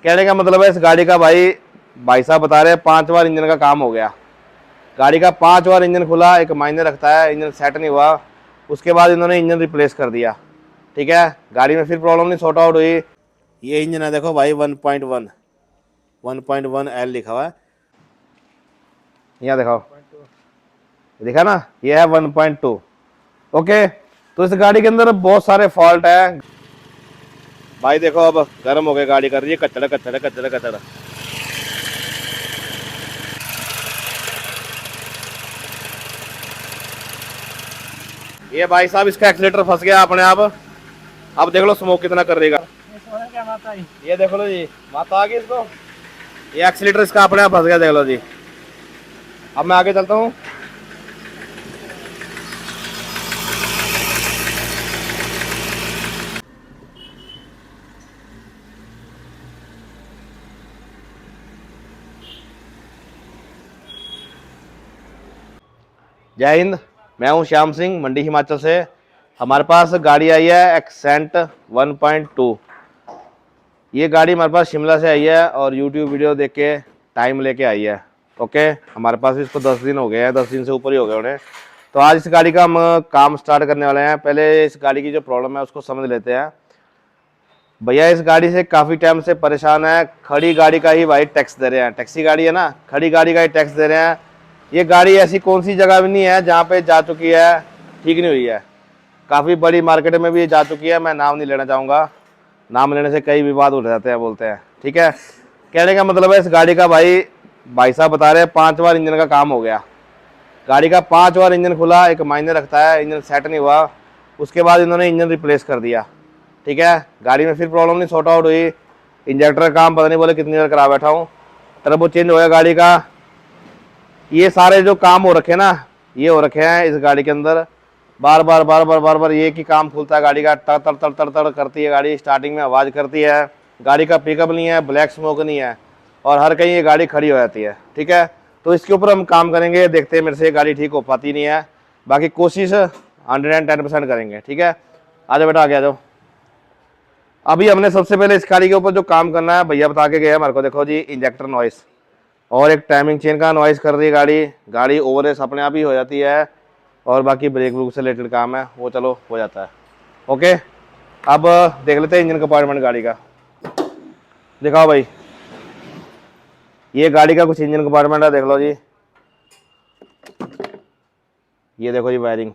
कहने का मतलब है इस गाड़ी का भाई साहब बता रहे हैं 5 बार इंजन का काम हो गया। गाड़ी का 5 बार इंजन खुला, एक मायने रखता है, इंजन सेट नहीं हुआ, उसके बाद इन्होंने इंजन रिप्लेस कर दिया। ठीक है, गाड़ी में फिर प्रॉब्लम नहीं सॉर्ट आउट हुई। ये इंजन है देखो भाई 1.1 एल लिखा हुआ है, यहाँ दिखाओ, दिखा ना, ये है 1.2। ओके, तो इस गाड़ी के अंदर बहुत सारे फॉल्ट है भाई। देखो अब गर्म हो गई गाड़ी, कर रही है कचड़ा कचड़ा कचड़ा कचड़ा। ये भाई साहब इसका एक्सीलेटर फंस गया अपने आप। अब देख लो स्मोक कितना कर देगा। ये देख लो जी, माता आ गई इसको। ये एक्सीलेटर इसका अपने आप फंस गया, देख लो जी। अब मैं आगे चलता हूँ। जय हिंद, मैं हूं श्याम सिंह, मंडी हिमाचल से। हमारे पास गाड़ी आई है एक्सेंट 1.2। ये गाड़ी हमारे पास शिमला से आई है और यूट्यूब वीडियो देख के टाइम लेके आई है। ओके, हमारे पास इसको 10 दिन हो गए हैं, 10 दिन से ऊपर ही हो गए उन्हें। तो आज इस गाड़ी का हम काम स्टार्ट करने वाले हैं। पहले इस गाड़ी की जो प्रॉब्लम है उसको समझ लेते हैं। भैया इस गाड़ी से काफ़ी टाइम से परेशान है। खड़ी गाड़ी का ही भाई टैक्स दे रहे हैं, टैक्सी गाड़ी है ना, खड़ी गाड़ी का ही टैक्स दे रहे हैं। ये गाड़ी ऐसी कौन सी जगह भी नहीं है जहाँ पे जा चुकी है, ठीक नहीं हुई है। काफ़ी बड़ी मार्केट में भी जा चुकी है, मैं नाम नहीं लेना चाहूँगा, नाम लेने से कई विवाद उठ जाते हैं बोलते हैं। ठीक है, कहने का मतलब है इस गाड़ी का भाई साहब बता रहे हैं 5 बार इंजन का काम हो गया। गाड़ी का 5 बार इंजन खुला, एक मायने रखता है, इंजन सेट नहीं हुआ, उसके बाद इन्होंने इंजन रिप्लेस कर दिया। ठीक है, गाड़ी में फिर प्रॉब्लम नहीं सॉर्ट आउट हुई। इंजेक्टर का काम पता नहीं बोले कितनी देर करा बैठा हूँ। टर्बो चेंज हो गया गाड़ी का। ये सारे जो काम हो रखे ना, ये हो रखे हैं इस गाड़ी के अंदर। बार बार ये की काम खुलता है गाड़ी का, तड़ तड़ तड़ तड़ तड़ करती है गाड़ी, स्टार्टिंग में आवाज़ करती है। गाड़ी का पिकअप नहीं है, ब्लैक स्मोक नहीं है, और हर कहीं ये गाड़ी खड़ी हो जाती है। ठीक है, तो इसके ऊपर हम काम करेंगे, देखते हैं मेरे से ये गाड़ी ठीक हो पाती नहीं है। बाकी कोशिश 110% करेंगे। ठीक है, आ जाओ बेटा, आगे आ जाओ। अभी हमने सबसे पहले इस गाड़ी के ऊपर जो काम करना है भैया बता के गए हमारे को, देखो जी, इंजेक्टर नॉइस और एक टाइमिंग चेन का नॉइस कर रही है गाड़ी। गाड़ी ओवर रेस अपने आप ही हो जाती है, और बाकी ब्रेक व्रूक से रिलेटेड काम है वो चलो हो जाता है। ओके, अब देख लेते हैं इंजन कंपार्टमेंट गाड़ी का। दिखाओ भाई, ये गाड़ी का कुछ इंजन कंपार्टमेंट है, देख लो जी। ये देखो जी वायरिंग,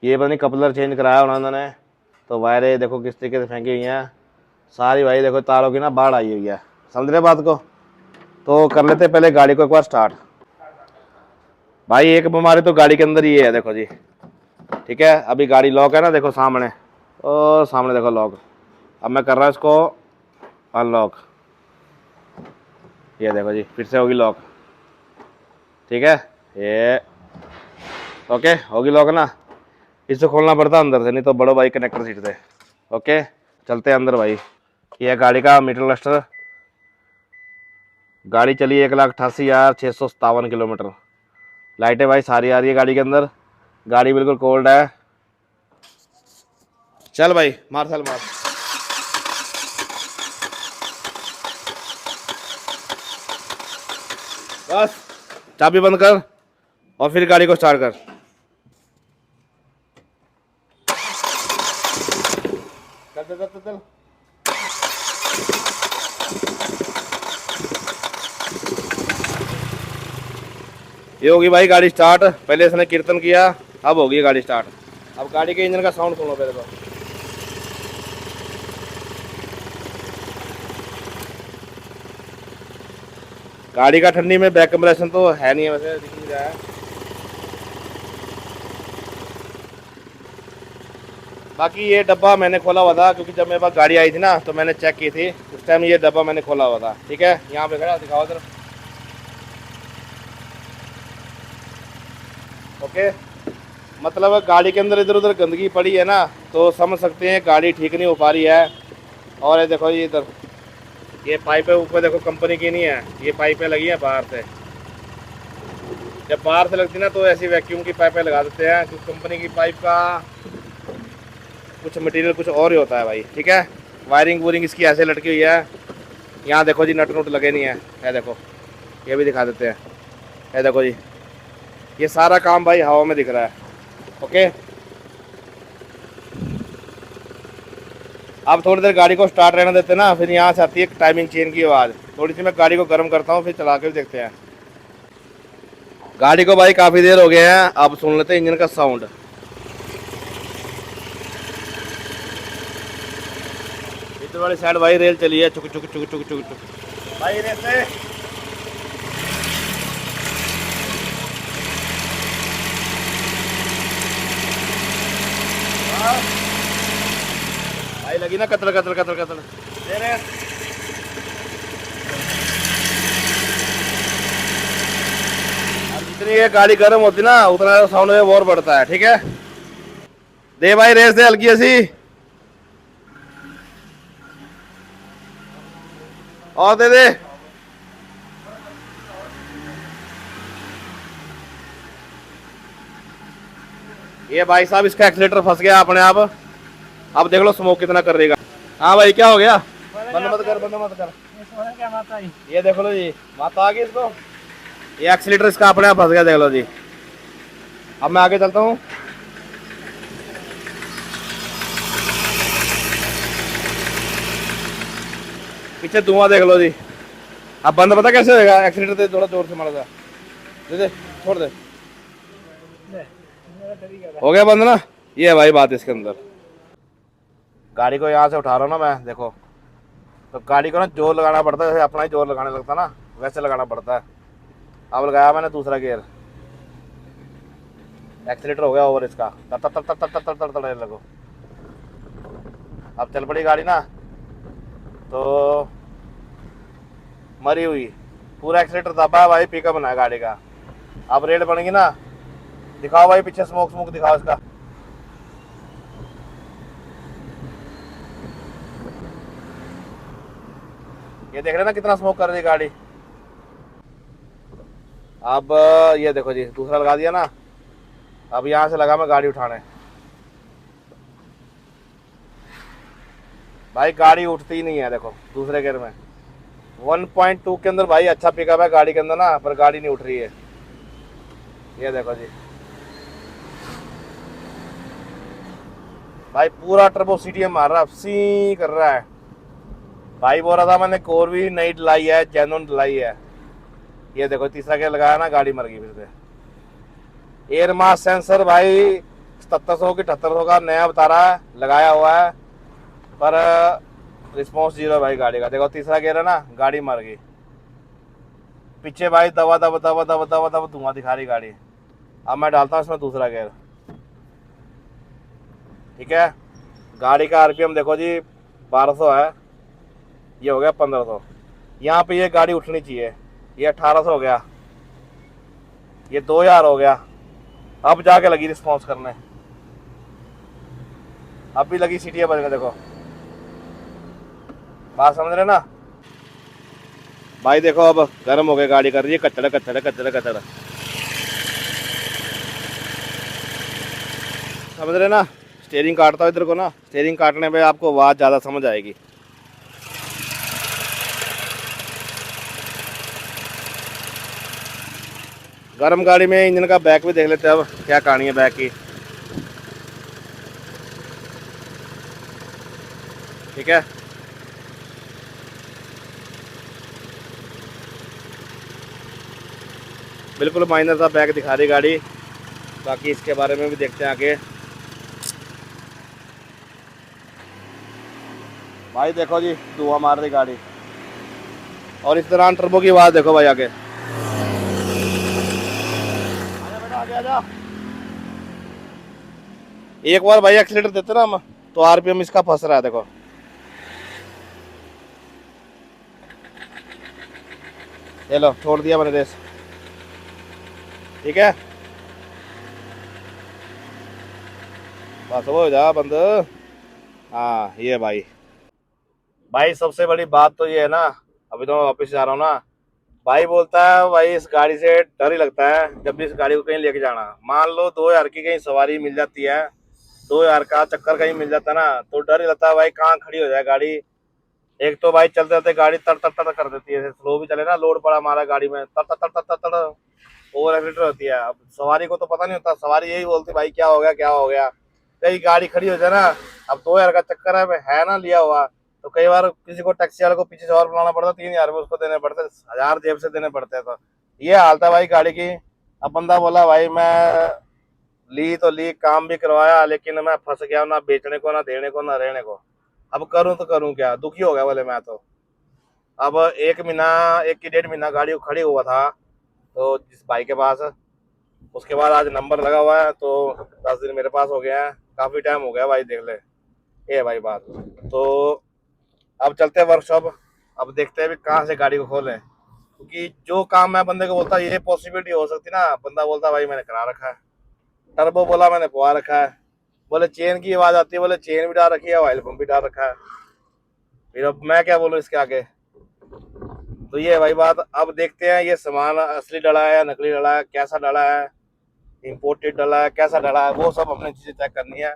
ये पता नहीं कपलर चेंज कराया उन्होंने, तो वायरें देखो किस तरीके से फेंकी हुई हैं सारी भाई। देखो तारों की ना बाढ़ आई हुई है, समझ रहे बात को। तो कर लेते पहले गाड़ी को एक बार स्टार्ट। भाई एक बीमारी तो गाड़ी के अंदर ये है, देखो जी। ठीक है, अभी गाड़ी लॉक है ना, देखो सामने, और सामने देखो लॉक। अब मैं कर रहा हूँ इसको अनलॉक, ये देखो जी फिर से होगी लॉक। ठीक है, ये ओके होगी लॉक ना। इससे खोलना पड़ता अंदर से, नहीं तो बड़ो भाई कनेक्टर सीट थे। ओके, चलते हैं अंदर भाई। ये है गाड़ी का मीटर क्लस्टर। गाड़ी चली 1,88,657 किलोमीटर। लाइटें भाई सारी आ रही है गाड़ी के अंदर। गाड़ी बिल्कुल कोल्ड है। चल भाई मार, चल मार। बस चाबी बंद कर और फिर गाड़ी को स्टार्ट कर। चल चल चल चल। ये होगी भाई गाड़ी स्टार्ट। पहले इसने कीर्तन किया, अब होगी गाड़ी स्टार्ट। अब गाड़ी के इंजन का साउंड सुनो पहले तो। गाड़ी का ठंडी में बैक कंप्रेशन तो है नहीं है, वैसे दिख नहीं रहा है। बाकी ये डब्बा मैंने खोला हुआ था, क्योंकि जब मेरे पास गाड़ी आई थी ना तो मैंने चेक की थी, उस टाइम ये डब्बा मैंने खोला हुआ था। ठीक है, यहाँ पे खड़ा दिखाओ जरा। ओके, मतलब गाड़ी के अंदर इधर उधर गंदगी पड़ी है ना, तो समझ सकते हैं गाड़ी ठीक नहीं हो पा रही है। और ये देखो ये इधर ये पाइपें ऊपर देखो कंपनी की नहीं है, ये पाइपें लगी हैं बाहर से। जब बाहर से लगती ना तो ऐसी वैक्यूम की पाइपें लगा देते हैं, कुछ कंपनी की पाइप का कुछ मटेरियल कुछ और ही होता है भाई। ठीक है, वायरिंग वूरिंग इसकी ऐसे लटकी हुई है। यहाँ देखो जी, नट नुट लगे नहीं है, ये देखो, ये भी दिखा देते हैं, ये देखो जी, ये सारा काम भाई हवा में दिख रहा है। ओके, अब थोड़ी देर गाड़ी को स्टार्ट रहने देते ना, फिर यहाँ से आती है टाइमिंग चेन की आवाज़। थोड़ी सी मैं गाड़ी को गर्म करता हूँ, फिर चला के देखते हैं। गाड़ी को भाई काफ़ी देर हो गया है, अब सुन लेते हैं इंजन का साउंड। इधर वाली साइड भाई रेल चली है, चुक चुक चुक चुक चुक चुक भाई रेल से। भाई लगी ना कतल कतल कतल कतल दे रहे। जितनी ये गाड़ी गर्म होती ना, उतना साउंड वेव और बढ़ता है। ठीक है, दे भाई रेस दे हल्की सी और दे दे। ये भाई साहब इसका एक्सीलेटर फंस गया अपने आप। अब देख लो स्मोक कितना कर रहेगा। हाँ भाई क्या हो गया? बंद मत कर, बंद मत कर। क्या माता आई? ये देख लो जी, माता आ गई इसको। ये एक्सीलेटर इसका अपने आप फंस गया, देख लो जी। अब मैं आगे चलता हूँ। पीछे धुआं देख लो जी। अब बंद पता कैसे होगा? एक्सीलेटर दे, थोड़ा जोर से मारा था, दे दे, छोड़ दे। हो गया बंद ना। ये है भाई बात इसके अंदर। गाड़ी को यहाँ से उठा रहा हूँ ना मैं, देखो, तो गाड़ी को ना जोर लगाना पड़ता है, जैसे अपना ही जोर लगाने लगता है ना, वैसे लगाना पड़ता है। अब लगाया मैंने दूसरा गियर, एक्सीलेटर हो गया ओवर इसका, तर तर तर तर तर तर तर लगो। अब चल पड़ी गाड़ी ना, तो मरी हुई, पूरा एक्सीलेटर दबा है भाई, पिकअप बना है गाड़ी का। अब रेड बनेगी ना, दिखाओ भाई पीछे स्मोक स्मोक दिखाओ इसका। ये देख रहे ना कितना स्मोक कर रही है गाड़ी। अब ये देखो जी, दूसरा लगा दिया ना। अब यहाँ से लगा मैं गाड़ी उठाने, भाई गाड़ी उठती ही नहीं है। देखो दूसरे गियर में 1.2 के अंदर भाई अच्छा पिकअप है गाड़ी के अंदर ना, पर गाड़ी नहीं उठ रही है। ये देखो जी भाई, पूरा टर्बो सीटीएम मार रहा है, सी कर रहा है भाई। बोल रहा था मैंने कोर भी नई डलाई है, जेन्युइन डलाई है। ये देखो तीसरा गियर लगाया ना, गाड़ी मर गई फिर से। एयर मास सेंसर भाई 7700 की 7800 का नया बता रहा है, लगाया हुआ है, पर रिस्पॉन्स जीरो भाई गाड़ी का। देखो तीसरा गियर है ना, गाड़ी मर गई। पीछे भाई दवा दवा दवा दवा दवा दवा धुआं दिखा रही गाड़ी। अब मैं डालता हूँ इसमें दूसरा गियर। ठीक है, गाड़ी का आरपीएम देखो जी 1200 है, ये हो गया 1500। यहाँ पे ये गाड़ी उठनी चाहिए, ये 1800 हो गया, ये 2000 हो गया। अब जाके लगी रिस्पॉन्स करने, अब भी लगी सीटियाँ बजने। देखो बात समझ रहे ना भाई। देखो अब गर्म हो गई गाड़ी, कर रही है कचड़ा कचड़ा कचड़ा कचड़ा, समझ रहे ना। स्टीयरिंग काटता हूँ इधर को ना, स्टीयरिंग काटने पे आपको आवाज़ ज़्यादा समझ आएगी। गर्म गाड़ी में इंजन का बैक भी देख लेते हैं, अब क्या कहानी है बैक की। ठीक है, बिल्कुल माइनर सा बैक दिखा रही गाड़ी। बाकी इसके बारे में भी देखते हैं आगे। भाई देखो जी धुआं मार रही गाड़ी, और इस दौरान टर्बो की आवाज़ देखो भाई आगे। आजा बेटा आगे आजा। एक बार भाई एक्सीलेटर देते ना हम, तो आरपीएम इसका फंस रहा है। देखो ये लो, छोड़ दिया मैंने रेस। ठीक है, बस हो जा बंद। हाँ ये भाई, भाई सबसे बड़ी बात तो ये है ना, अभी तो मैं वापस जा रहा हूँ ना, भाई बोलता है भाई इस गाड़ी से डर ही लगता है जब भी इस गाड़ी को कहीं लेके जाना। मान लो 2000 की कहीं सवारी मिल जाती है, 2000 का चक्कर कहीं मिल जाता है ना, तो डर ही लगता है भाई कहाँ खड़ी हो जाए गाड़ी। एक तो भाई चलते चलते गाड़ी तड़ तड़ तड़ कर देती है, स्लो भी चले ना, लोड पड़ा हमारा गाड़ी में, तड़ तड़ तड़ तड़ तड़ तड़ ओवर एक्सीटर होती है। अब सवारी को तो पता नहीं होता, सवारी यही बोलती भाई क्या हो गया क्या हो गया। कई गाड़ी खड़ी हो जाए ना, अब 2,000 का चक्कर है ना लिया हुआ, तो कई बार किसी को टैक्सी वाले को पीछे से और बुलाना पड़ता, 3,000 रुपये उसको देने पड़ते, 1,000 जेब से देने पड़ते हैं। तो ये हालत है भाई गाड़ी की। अब बंदा बोला भाई मैं ली तो ली, काम भी करवाया, लेकिन मैं फंस गया, ना बेचने को ना देने को ना रहने को। अब करूं तो करूं क्या, दुखी हो गया बोले मैं तो। अब 1 महीना, 1 की 1.5 महीना गाड़ी को खड़ी हुआ था तो जिस भाई के पास, उसके बाद आज नंबर लगा हुआ है तो 10 दिन मेरे पास हो गया है, काफी टाइम हो गया भाई, देख ले ये भाई बात। तो अब चलते हैं वर्कशॉप, अब देखते हैं भी कहाँ से गाड़ी को खोलें, क्योंकि जो काम मैं बंदे को बोलता ये पॉसिबिलिटी हो सकती ना, बंदा बोलता भाई मैंने करा रखा है, टर्बो बोला मैंने पवा रखा है, बोले चेन की आवाज आती है, बोले चेन भी डाल रखी है, ऑयल पंप भी डाल रखा है, फिर अब मैं क्या बोलूँ इसके आगे। तो ये भाई बात, अब देखते हैं ये सामान असली डला है या नकली डला है, कैसा डला है, इम्पोर्टेड डला है, कैसा डला है, वो सब अपने चीजें चेक करनी है।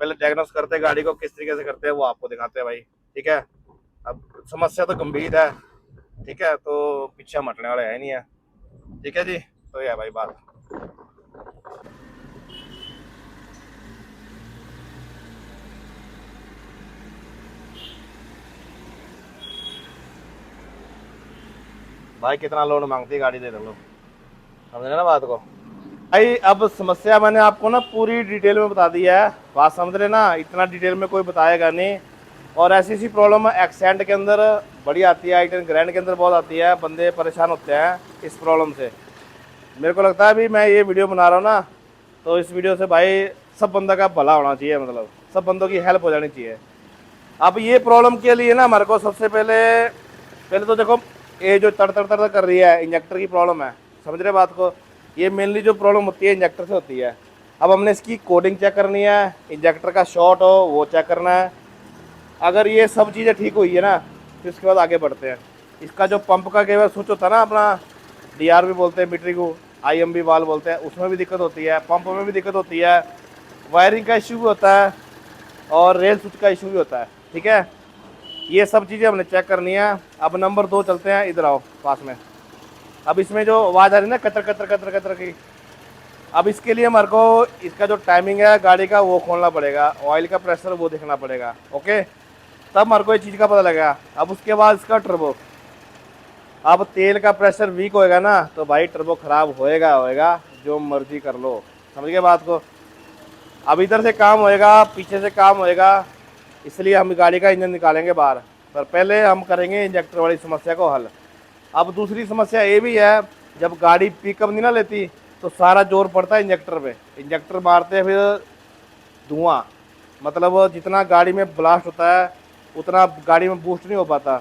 पहले डायग्नोस करते हैं गाड़ी को, किस तरीके से करते हैं वो आपको दिखाते हैं भाई, ठीक है। अब समस्या तो गंभीर है, ठीक है, तो पीछे हम हटने वाले है नहीं है, ठीक है जी। तो ये भाई बात। भाई कितना लोन मांगती है गाड़ी, दे लो, समझ रहे ना बात को भाई। अब समस्या मैंने आपको ना पूरी डिटेल में बता दी है, बात समझ रहे ना, इतना डिटेल में कोई बताएगा नहीं। और ऐसी सी प्रॉब्लम एक्सेंट के अंदर बड़ी आती है, आई10 ग्रैंड के अंदर बहुत आती है, बंदे परेशान होते हैं इस प्रॉब्लम से। मेरे को लगता है अभी मैं ये वीडियो बना रहा हूँ ना, तो इस वीडियो से भाई सब बंदा का भला होना चाहिए, मतलब सब बंदों की हेल्प हो जानी चाहिए। अब ये प्रॉब्लम के लिए ना हमारे को सबसे पहले पहले तो देखो, ये जो तड़ तड़ तड़ कर रही है इंजेक्टर की प्रॉब्लम है, समझ रहे बात को। ये मेनली जो प्रॉब्लम होती है इंजेक्टर से होती है। अब हमने इसकी कोडिंग चेक करनी है, इंजेक्टर का शॉर्ट हो वो चेक करना है। अगर ये सब चीज़ें ठीक हुई है ना, तो इसके बाद आगे बढ़ते हैं। इसका जो पंप का केवल स्विच होता है ना अपना, डीआर भी बोलते हैं मीटरी को, आईएमबी वाल्व बोलते हैं, उसमें भी दिक्कत होती है, पंप में भी दिक्कत होती है, वायरिंग का इशू भी होता है, और रेल स्विच का इशू भी होता है, ठीक है। ये सब चीज़ें हमने चेक करनी है। अब नंबर 2 चलते हैं, इधर आओ पास में। अब इसमें जो आवाज़ आ रही है ना कतर कतर कतर कतर की, अब इसके लिए हमारे को इसका जो टाइमिंग है गाड़ी का वो खोलना पड़ेगा, ऑयल का प्रेशर वो देखना पड़ेगा, ओके, तब हमारे को ये चीज़ का पता लगेगा। अब उसके बाद इसका टर्बो, अब तेल का प्रेशर वीक होएगा ना तो भाई टर्बो ख़राब होएगा होएगा, जो मर्जी कर लो, समझ गए बात को। अब इधर से काम होएगा, पीछे से काम होएगा, इसलिए हम गाड़ी का इंजन निकालेंगे बाहर, पर पहले हम करेंगे इंजेक्टर वाली समस्या को हल। अब दूसरी समस्या ये भी है, जब गाड़ी पिकअप नहीं ना लेती तो सारा जोर पड़ता है इंजेक्टर पे, इंजेक्टर मारते हैं फिर धुआं, मतलब जितना गाड़ी में ब्लास्ट होता है उतना गाड़ी में बूस्ट नहीं हो पाता।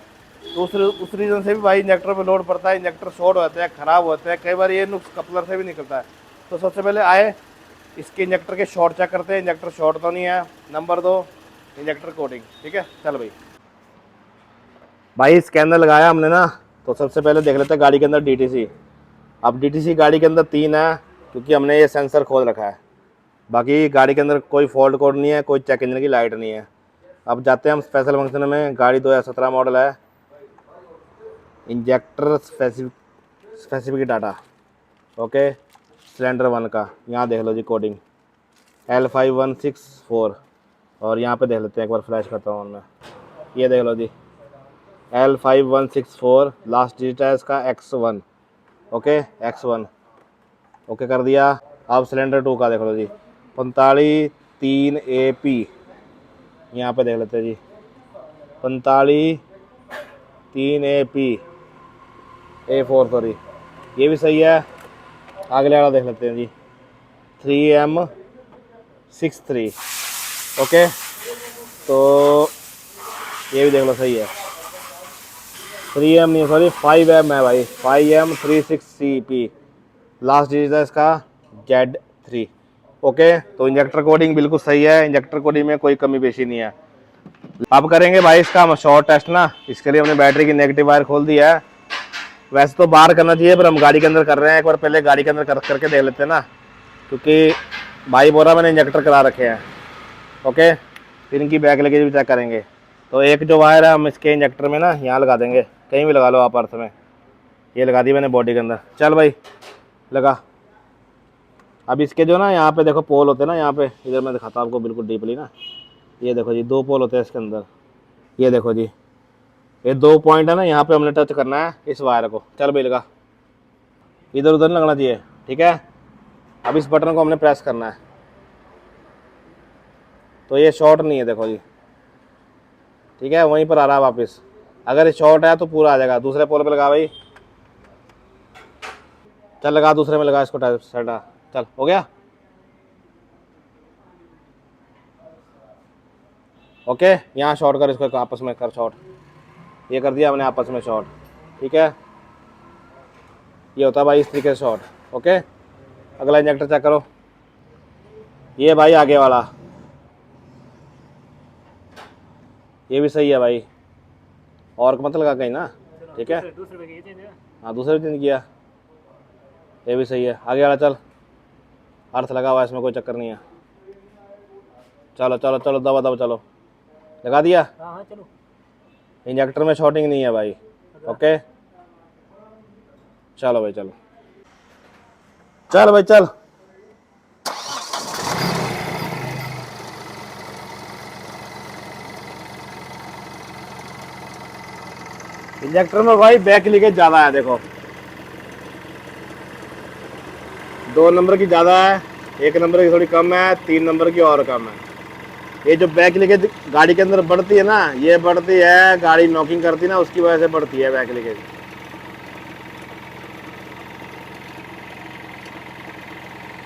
तो उस रीज़न से भी भाई इंजेक्टर पे लोड पड़ता है, इंजेक्टर शॉर्ट होते हैं, ख़राब होते हैं, कई बार ये नुक्स कपलर से भी निकलता है। तो सबसे पहले आए इसके इंजेक्टर के शॉर्ट चेक करते हैं, इंजेक्टर शॉर्ट तो नहीं है। नंबर 2 इंजेक्टर कोटिंग, ठीक है। चल भाई स्कैनर लगाया हमने ना, तो सबसे पहले देख लेते हैं गाड़ी के अंदर डीटीसी। अब डीटीसी गाड़ी के अंदर 3 है, क्योंकि हमने ये सेंसर खोल रखा है। बाकी गाड़ी के अंदर कोई फॉल्ट कोड नहीं है, कोई चेक इंजन की लाइट नहीं है। अब जाते हैं हम स्पेशल फंक्शन में। गाड़ी 2017 मॉडल है, injector specific data, okay, cylinder 1 का यहाँ देख लो जी कोडिंग L5164, और यहाँ पे देख लेते हैं, एक बार फ्लैश करता हूँ मैं, ये देख लो जी L5164, लास्ट डिजिट है इसका X1, ओके X1, ओके कर दिया। अब सिलेंडर 2 का देख लो जी 453AP, यहाँ पे देख लेते हैं जी 453AP A4 सॉरी, ये भी सही है। अगले वाला देख लेते हैं जी 3M63, ओके, तो ये भी देख लो सही है। 3M नहीं सॉरी 5M है भाई, 5M36CP, लास्ट डिजिट है इसका Z3, ओके। तो इंजेक्टर कोडिंग बिल्कुल सही है, इंजेक्टर कोडिंग में कोई कमी पेशी नहीं है। अब करेंगे भाई इसका हम शॉर्ट टेस्ट ना, इसके लिए हमने बैटरी की नेगेटिव वायर खोल दी है। वैसे तो बाहर करना चाहिए, पर हम गाड़ी के अंदर कर रहे हैं, एक बार पहले गाड़ी के अंदर करके देख लेते हैं ना, क्योंकि भाई बोला मैंने इंजेक्टर करा रखे हैं, ओके। फिर इनकी बैक लेके भी चेक करेंगे। तो एक जो वायर है हम इसके इंजेक्टर में ना यहाँ लगा देंगे, कहीं भी लगा लो आप अर्थ में। ये लगा दी मैंने बॉडी के अंदर। चल भाई लगा। अब इसके जो ना यहाँ पे देखो पोल होते हैं ना, यहाँ पे इधर मैं दिखाता हूँ आपको बिल्कुल डीपली ना। ये देखो जी 2 पोल होते हैं इसके अंदर। ये देखो जी ये 2 पॉइंट है ना, यहाँ पे हमने टच करना है इस वायर को। चल भाई लगा, इधर उधर लगना चाहिए, ठीक है। अब इस बटन को हमने प्रेस करना है, तो ये शॉर्ट नहीं है देखो जी, ठीक है, वहीं पर आ रहा है वापस। अगर ये शॉर्ट है तो पूरा आ जाएगा। दूसरे पोल पे लगा भाई, चल लगा, दूसरे में लगा इसको टाइप सेटा। चल हो गया, ओके। यहाँ शॉर्ट कर इसको, आपस में कर शॉर्ट। ये कर दिया हमने आपस में शॉर्ट, ठीक है। ये होता है भाई इस तरीके से शॉर्ट, ओके। अगला इंजेक्टर चेक करो, ये भाई आगे वाला, ये भी सही है भाई, और मत लगा कहीं ना, ठीक है। हाँ दूसरे दिन किया, ये भी सही है। आगे वाला चल, अर्थ लगा हुआ है इसमें, कोई चक्कर नहीं है। चलो चलो चलो दबा दबा, चलो लगा दिया। हाँ चलो। इंजेक्टर में शॉर्टिंग नहीं है भाई, ओके। चलो भाई चलो, चल भाई चल। इंजेक्टर में भाई बैक लीकेज ज़्यादा है देखो, 2 नंबर की ज़्यादा है, 1 नंबर की थोड़ी कम है, 3 नंबर की और कम है। ये जो बैक लीकेज गाड़ी के अंदर बढ़ती है ना, ये बढ़ती है गाड़ी नॉकिंग करती है ना, उसकी वजह से बढ़ती है बैक लीकेज।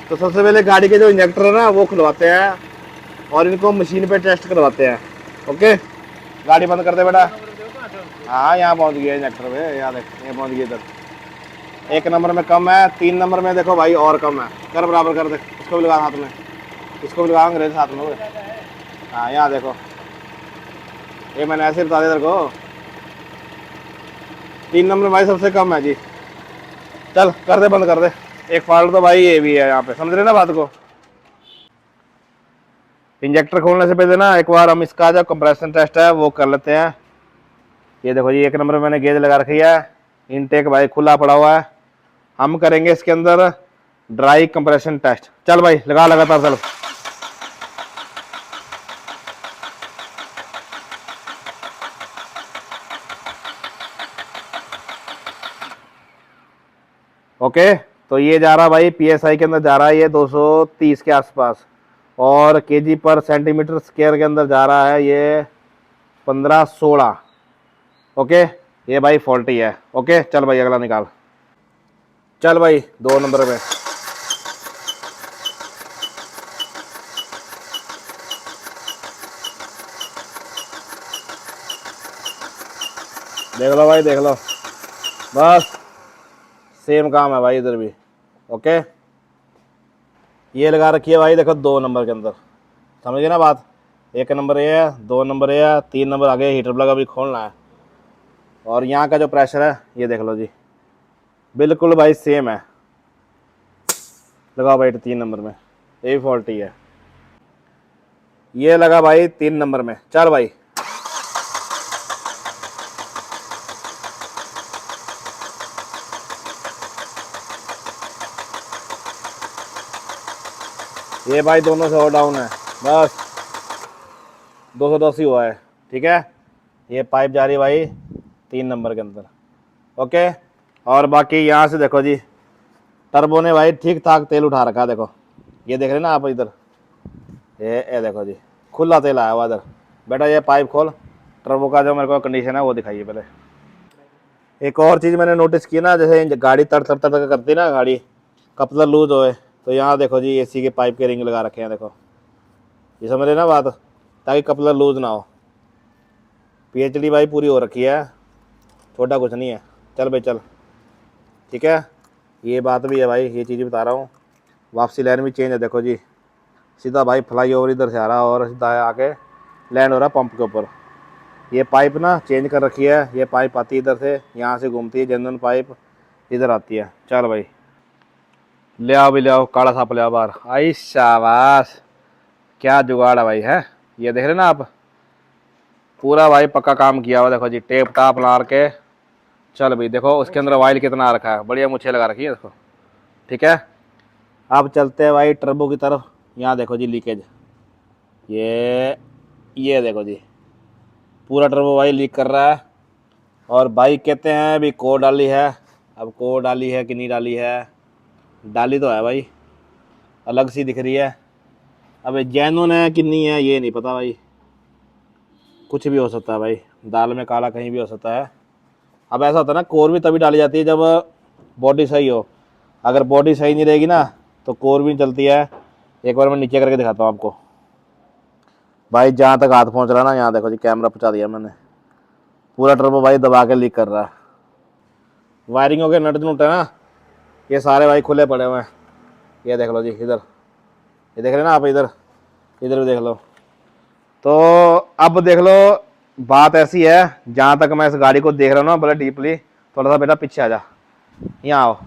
तो सबसे पहले गाड़ी के जो इंजेक्टर है ना वो खुलवाते हैं और इनको मशीन पे टेस्ट करवाते हैं, ओके। गाड़ी बंद कर दे बेटा। हाँ यहाँ पहुँच गया इंजेक्टर में, यहाँ देख ये पहुँच गया इधर। 1 नंबर में कम है, 3 नंबर में देखो भाई और कम है। कर बराबर कर दे, इसको भी लगा हाथ में, इसको भी लगा अंग्रेज हाथ में। हाँ यहाँ देखो, ये मैंने ऐसे बता दिया तेरे को। 3 नंबर भाई सबसे कम है जी। चल कर दे, बंद कर दे। एक फॉल्ट तो भाई ये भी है यहाँ पे, समझ रहे ना बात को। इंजेक्टर खोलने से पहले ना एक बार हम इसका जो कंप्रेशन टेस्ट है वो कर लेते हैं। ये देखो जी 1 नंबर में मैंने गेज लगा रखी है, इनटेक भाई खुला पड़ा हुआ है। हम करेंगे इसके अंदर ड्राई कंप्रेशन टेस्ट। चल भाई लगा लगातार चल। ओके, तो ये जा रहा भाई पीएसआई के अंदर जा रहा है ये 230 के आसपास, और केजी पर सेंटीमीटर स्क्वायर के अंदर जा रहा है ये 15-16। ओके, ये भाई फॉल्टी है। ओके चल भाई अगला निकाल। चल भाई 2 नंबर में, देख लो भाई देख लो, बस सेम काम है भाई इधर भी। ओके, ये लगा रखी है भाई देखो 2 नंबर के अंदर, समझ गए ना बात। 1 नंबर ये है, 2 नंबर ये है, 3 नंबर आगे हीटर प्लग अभी खोलना है। और यहाँ का जो प्रेशर है ये देख लो जी, बिल्कुल भाई सेम है। लगाओ भाई 3 नंबर में, ये भी फॉल्टी है। ये लगा भाई 3 नंबर में। चल भाई ये भाई दोनों से और डाउन है, बस 210 ही हुआ है, ठीक है। ये पाइप जा रही है भाई 3 नंबर के अंदर, ओके। और बाकी यहाँ से देखो जी, टर्बो ने भाई ठीक ठाक तेल उठा रखा है देखो, ये देख रहे ना आप इधर, ये देखो जी खुला तेल आया हुआ इधर। बेटा ये पाइप खोल, टर्बो का जो मेरे को कंडीशन है वो दिखाइए पहले। एक और चीज़ मैंने नोटिस की ना, जैसे गाड़ी तड़ तड़ तड़ करती है ना गाड़ी, कपलर लूज होए, तो यहाँ देखो जी एसी के पाइप के रिंग लगा रखे हैं देखो, ये समझ रहे ना बात, ताकि कपलर लूज ना हो। पीएचडी भाई पूरी हो रखी है, छोटा कुछ नहीं है। चल भाई चल, ठीक है। ये बात भी है भाई, ये चीज़ बता रहा हूँ। वापसी लाइन भी चेंज है देखो जी, सीधा भाई फ्लाई ओवर इधर से आ रहा और सीधा आके लैंड हो रहा पंप के ऊपर। ये पाइप ना चेंज कर रखी है, ये पाइप आती है इधर से, यहाँ से घूमती है जनरल पाइप, इधर आती है। चल भाई ले आओ भी ले आओ, काला सांप ले आओ बाहर। आई शाबाश, क्या जुगाड़ है भाई है, ये देख रहे ना आप। पूरा भाई पक्का काम किया हुआ, देखो जी टेप टाप ला के। चल भाई देखो उसके अंदर ऑयल कितना आ रखा है, बढ़िया मुझे लगा रखी है देखो। ठीक है, अब चलते हैं भाई टर्बो की तरफ। यहाँ देखो जी लीकेज, ये देखो जी पूरा टर्बो भाई लीक कर रहा है। और भाई कहते हैं अभी कोड डाली है, अब कोड डाली है कि नहीं डाली है, डाली तो है भाई, अलग सी दिख रही है। अब जैनुन है कि नहीं है ये नहीं पता भाई, कुछ भी हो सकता है भाई, दाल में काला कहीं भी हो सकता है। अब ऐसा होता है ना, कोर भी तभी डाली जाती है जब बॉडी सही हो। अगर बॉडी सही नहीं रहेगी ना तो कोर भी नहीं चलती है। एक बार मैं नीचे करके दिखाता हूँ आपको भाई, जहाँ तक हाथ पहुँच रहा है ना, यहाँ देखो जी कैमरा पहुँचा दिया मैंने। पूरा टर्बो भाई दबा के लीक कर रहा है। वायरिंगों के नट नुट है ना, ये सारे भाई खुले पड़े हुए हैं। ये देख लो जी इधर, ये देख रहे ना आप, इधर इधर भी देख लो। तो अब देख लो, बात ऐसी है, जहाँ तक मैं इस गाड़ी को देख रहा हूँ ना बड़ा डीपली, थोड़ा सा बेटा पीछे आ जा, यहाँ आओ।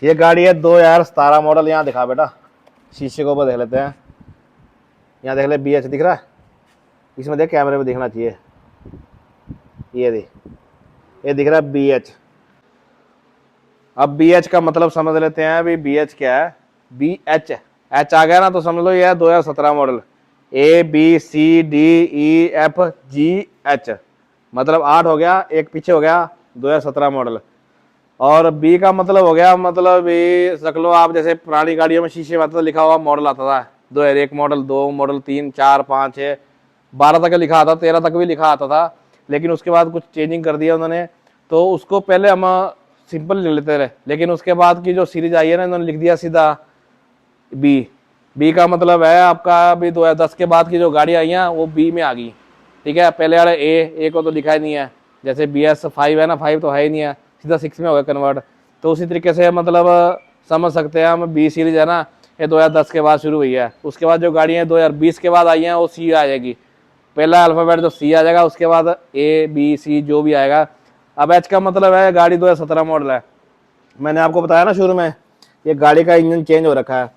ये गाड़ी है 2017 मॉडल, यहाँ दिखा बेटा, शीशे के ऊपर देख लेते हैं। यहाँ देख ले BH दिख रहा है, इसमें देख कैमरे में दिखना चाहिए, ये देख, ये दिख रहा है BH। अब BH का मतलब समझ लेते हैं अभी, BH क्या है। BH H आ गया ना तो समझ लो ये है 2017 मॉडल। ABCDEFGH मतलब 8 हो गया, एक पीछे हो गया 2017 मॉडल। और B का मतलब हो गया, मतलब ये रख लो आप, जैसे पुरानी गाड़ियों में शीशे में आता था लिखा हुआ मॉडल आता था, 2001 मॉडल, 2 मॉडल, 3, 4, 5, 6, 12 तक लिखा आता, 13 तक भी लिखा आता था। लेकिन उसके बाद कुछ चेंजिंग कर दिया उन्होंने, तो उसको पहले हम सिंपल लिख लेते रहे, लेकिन उसके बाद की जो सीरीज आई है ना, इन्होंने लिख दिया सीधा बी का मतलब है आपका अभी 2010 के बाद की जो गाड़ी आई हैं वो बी में आ गई। ठीक है, पहले वाले ए को तो लिखा ही नहीं है, जैसे BS5 है ना, 5 तो है ही नहीं है, सीधा 6 में हो गया कन्वर्ट। तो उसी तरीके से मतलब समझ सकते हैं हम, बी सीरीज है ना, ये 2010 के बाद शुरू हुई है। उसके बाद जो गाड़ी है 2020 के बाद आई हैं वो सी आ जाएगी, पहला अल्फ़ाबेट जो सी आ जाएगा, उसके बाद A B C जो भी आएगा। अब एच का मतलब है गाड़ी 2017 मॉडल है। मैंने आपको बताया ना शुरू में, ये गाड़ी का इंजन चेंज हो रखा है।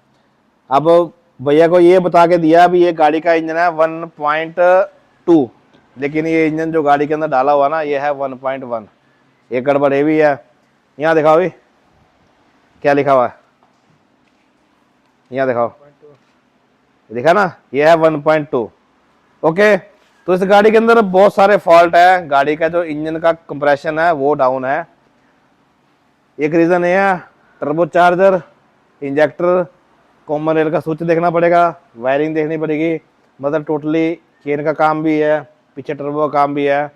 अब भैया को ये बता के दिया अभी ये गाड़ी का इंजन है 1.2, लेकिन ये इंजन जो गाड़ी के अंदर डाला हुआ ना ये है 1.1। ये गड़बड़ ये भी है। यहाँ दिखाओ भी क्या लिखा हुआ है, यहाँ दिखाओ, दिखा ना, ये है 1.2। ओके, तो इस गाड़ी के अंदर बहुत सारे फॉल्ट है, गाड़ी का जो इंजन का कंप्रेशन है वो डाउन है। एक रीजन ये है, turbo charger, injector, common rail का स्विच देखना पड़ेगा, वायरिंग देखनी पड़ेगी, मतलब टोटली चेन का काम भी है, पीछे टर्बो का काम भी है।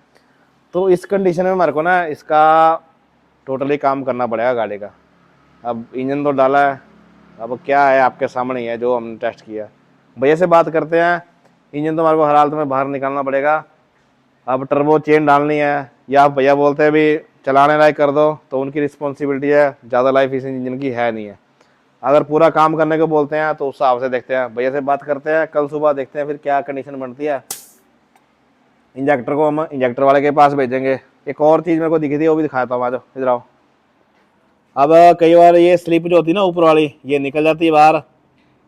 तो इस कंडीशन में मेरे को ना इसका टोटली काम करना पड़ेगा गाड़ी का। अब इंजन तो डाला है, अब क्या है आपके सामने ही है जो हमने टेस्ट किया। भैया से बात करते हैं, इंजन तो हमारे को हर हालत में बाहर निकालना पड़ेगा। अब टर्बो चेन डालनी है, या आप भैया बोलते हैं भी चलाने लायक कर दो, तो उनकी रिस्पॉन्सिबिलिटी है, ज़्यादा लाइफ इस इंजन की है नहीं है। अगर पूरा काम करने को बोलते हैं तो उस हिसाब से देखते हैं, भैया से बात करते हैं, कल सुबह देखते हैं फिर क्या कंडीशन बनती है। इंजेक्टर को हम इंजेक्टर वाले के पास भेजेंगे। एक और चीज़ मेरे को दिखी थी वो भी दिखाता हूँ, आ जाओ इधर आओ। अब कई बार ये स्लिप जो होती है ना ऊपर वाली, ये निकल जाती है बाहर।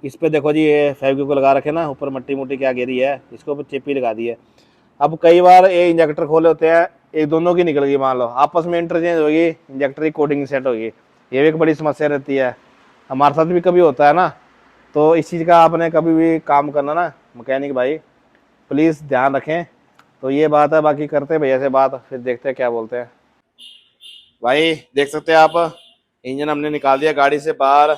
इस पर देखो जी ये फेविक्विक लगा रखे ना, ऊपर मट्टी मुट्टी क्या गिरी है, इसके ऊपर चिप्पी लगा दी है। अब कई बार ये इंजेक्टर खोले होते हैं, एक दोनों की निकल गई, मान लो आपस में इंटरचेंज होगी, इंजेक्टर की कोडिंग सेट होगी, ये भी एक बड़ी समस्या रहती है। हमारे साथ भी कभी होता है ना, तो इस चीज़ का आपने कभी भी काम करना ना मैकेनिक भाई, प्लीज़ ध्यान रखें। तो ये बात है, बाकी करते हैं भैया से बात, फिर देखते हैं क्या बोलते हैं। भाई देख सकते हैं आप, इंजन हमने निकाल दिया गाड़ी से बाहर,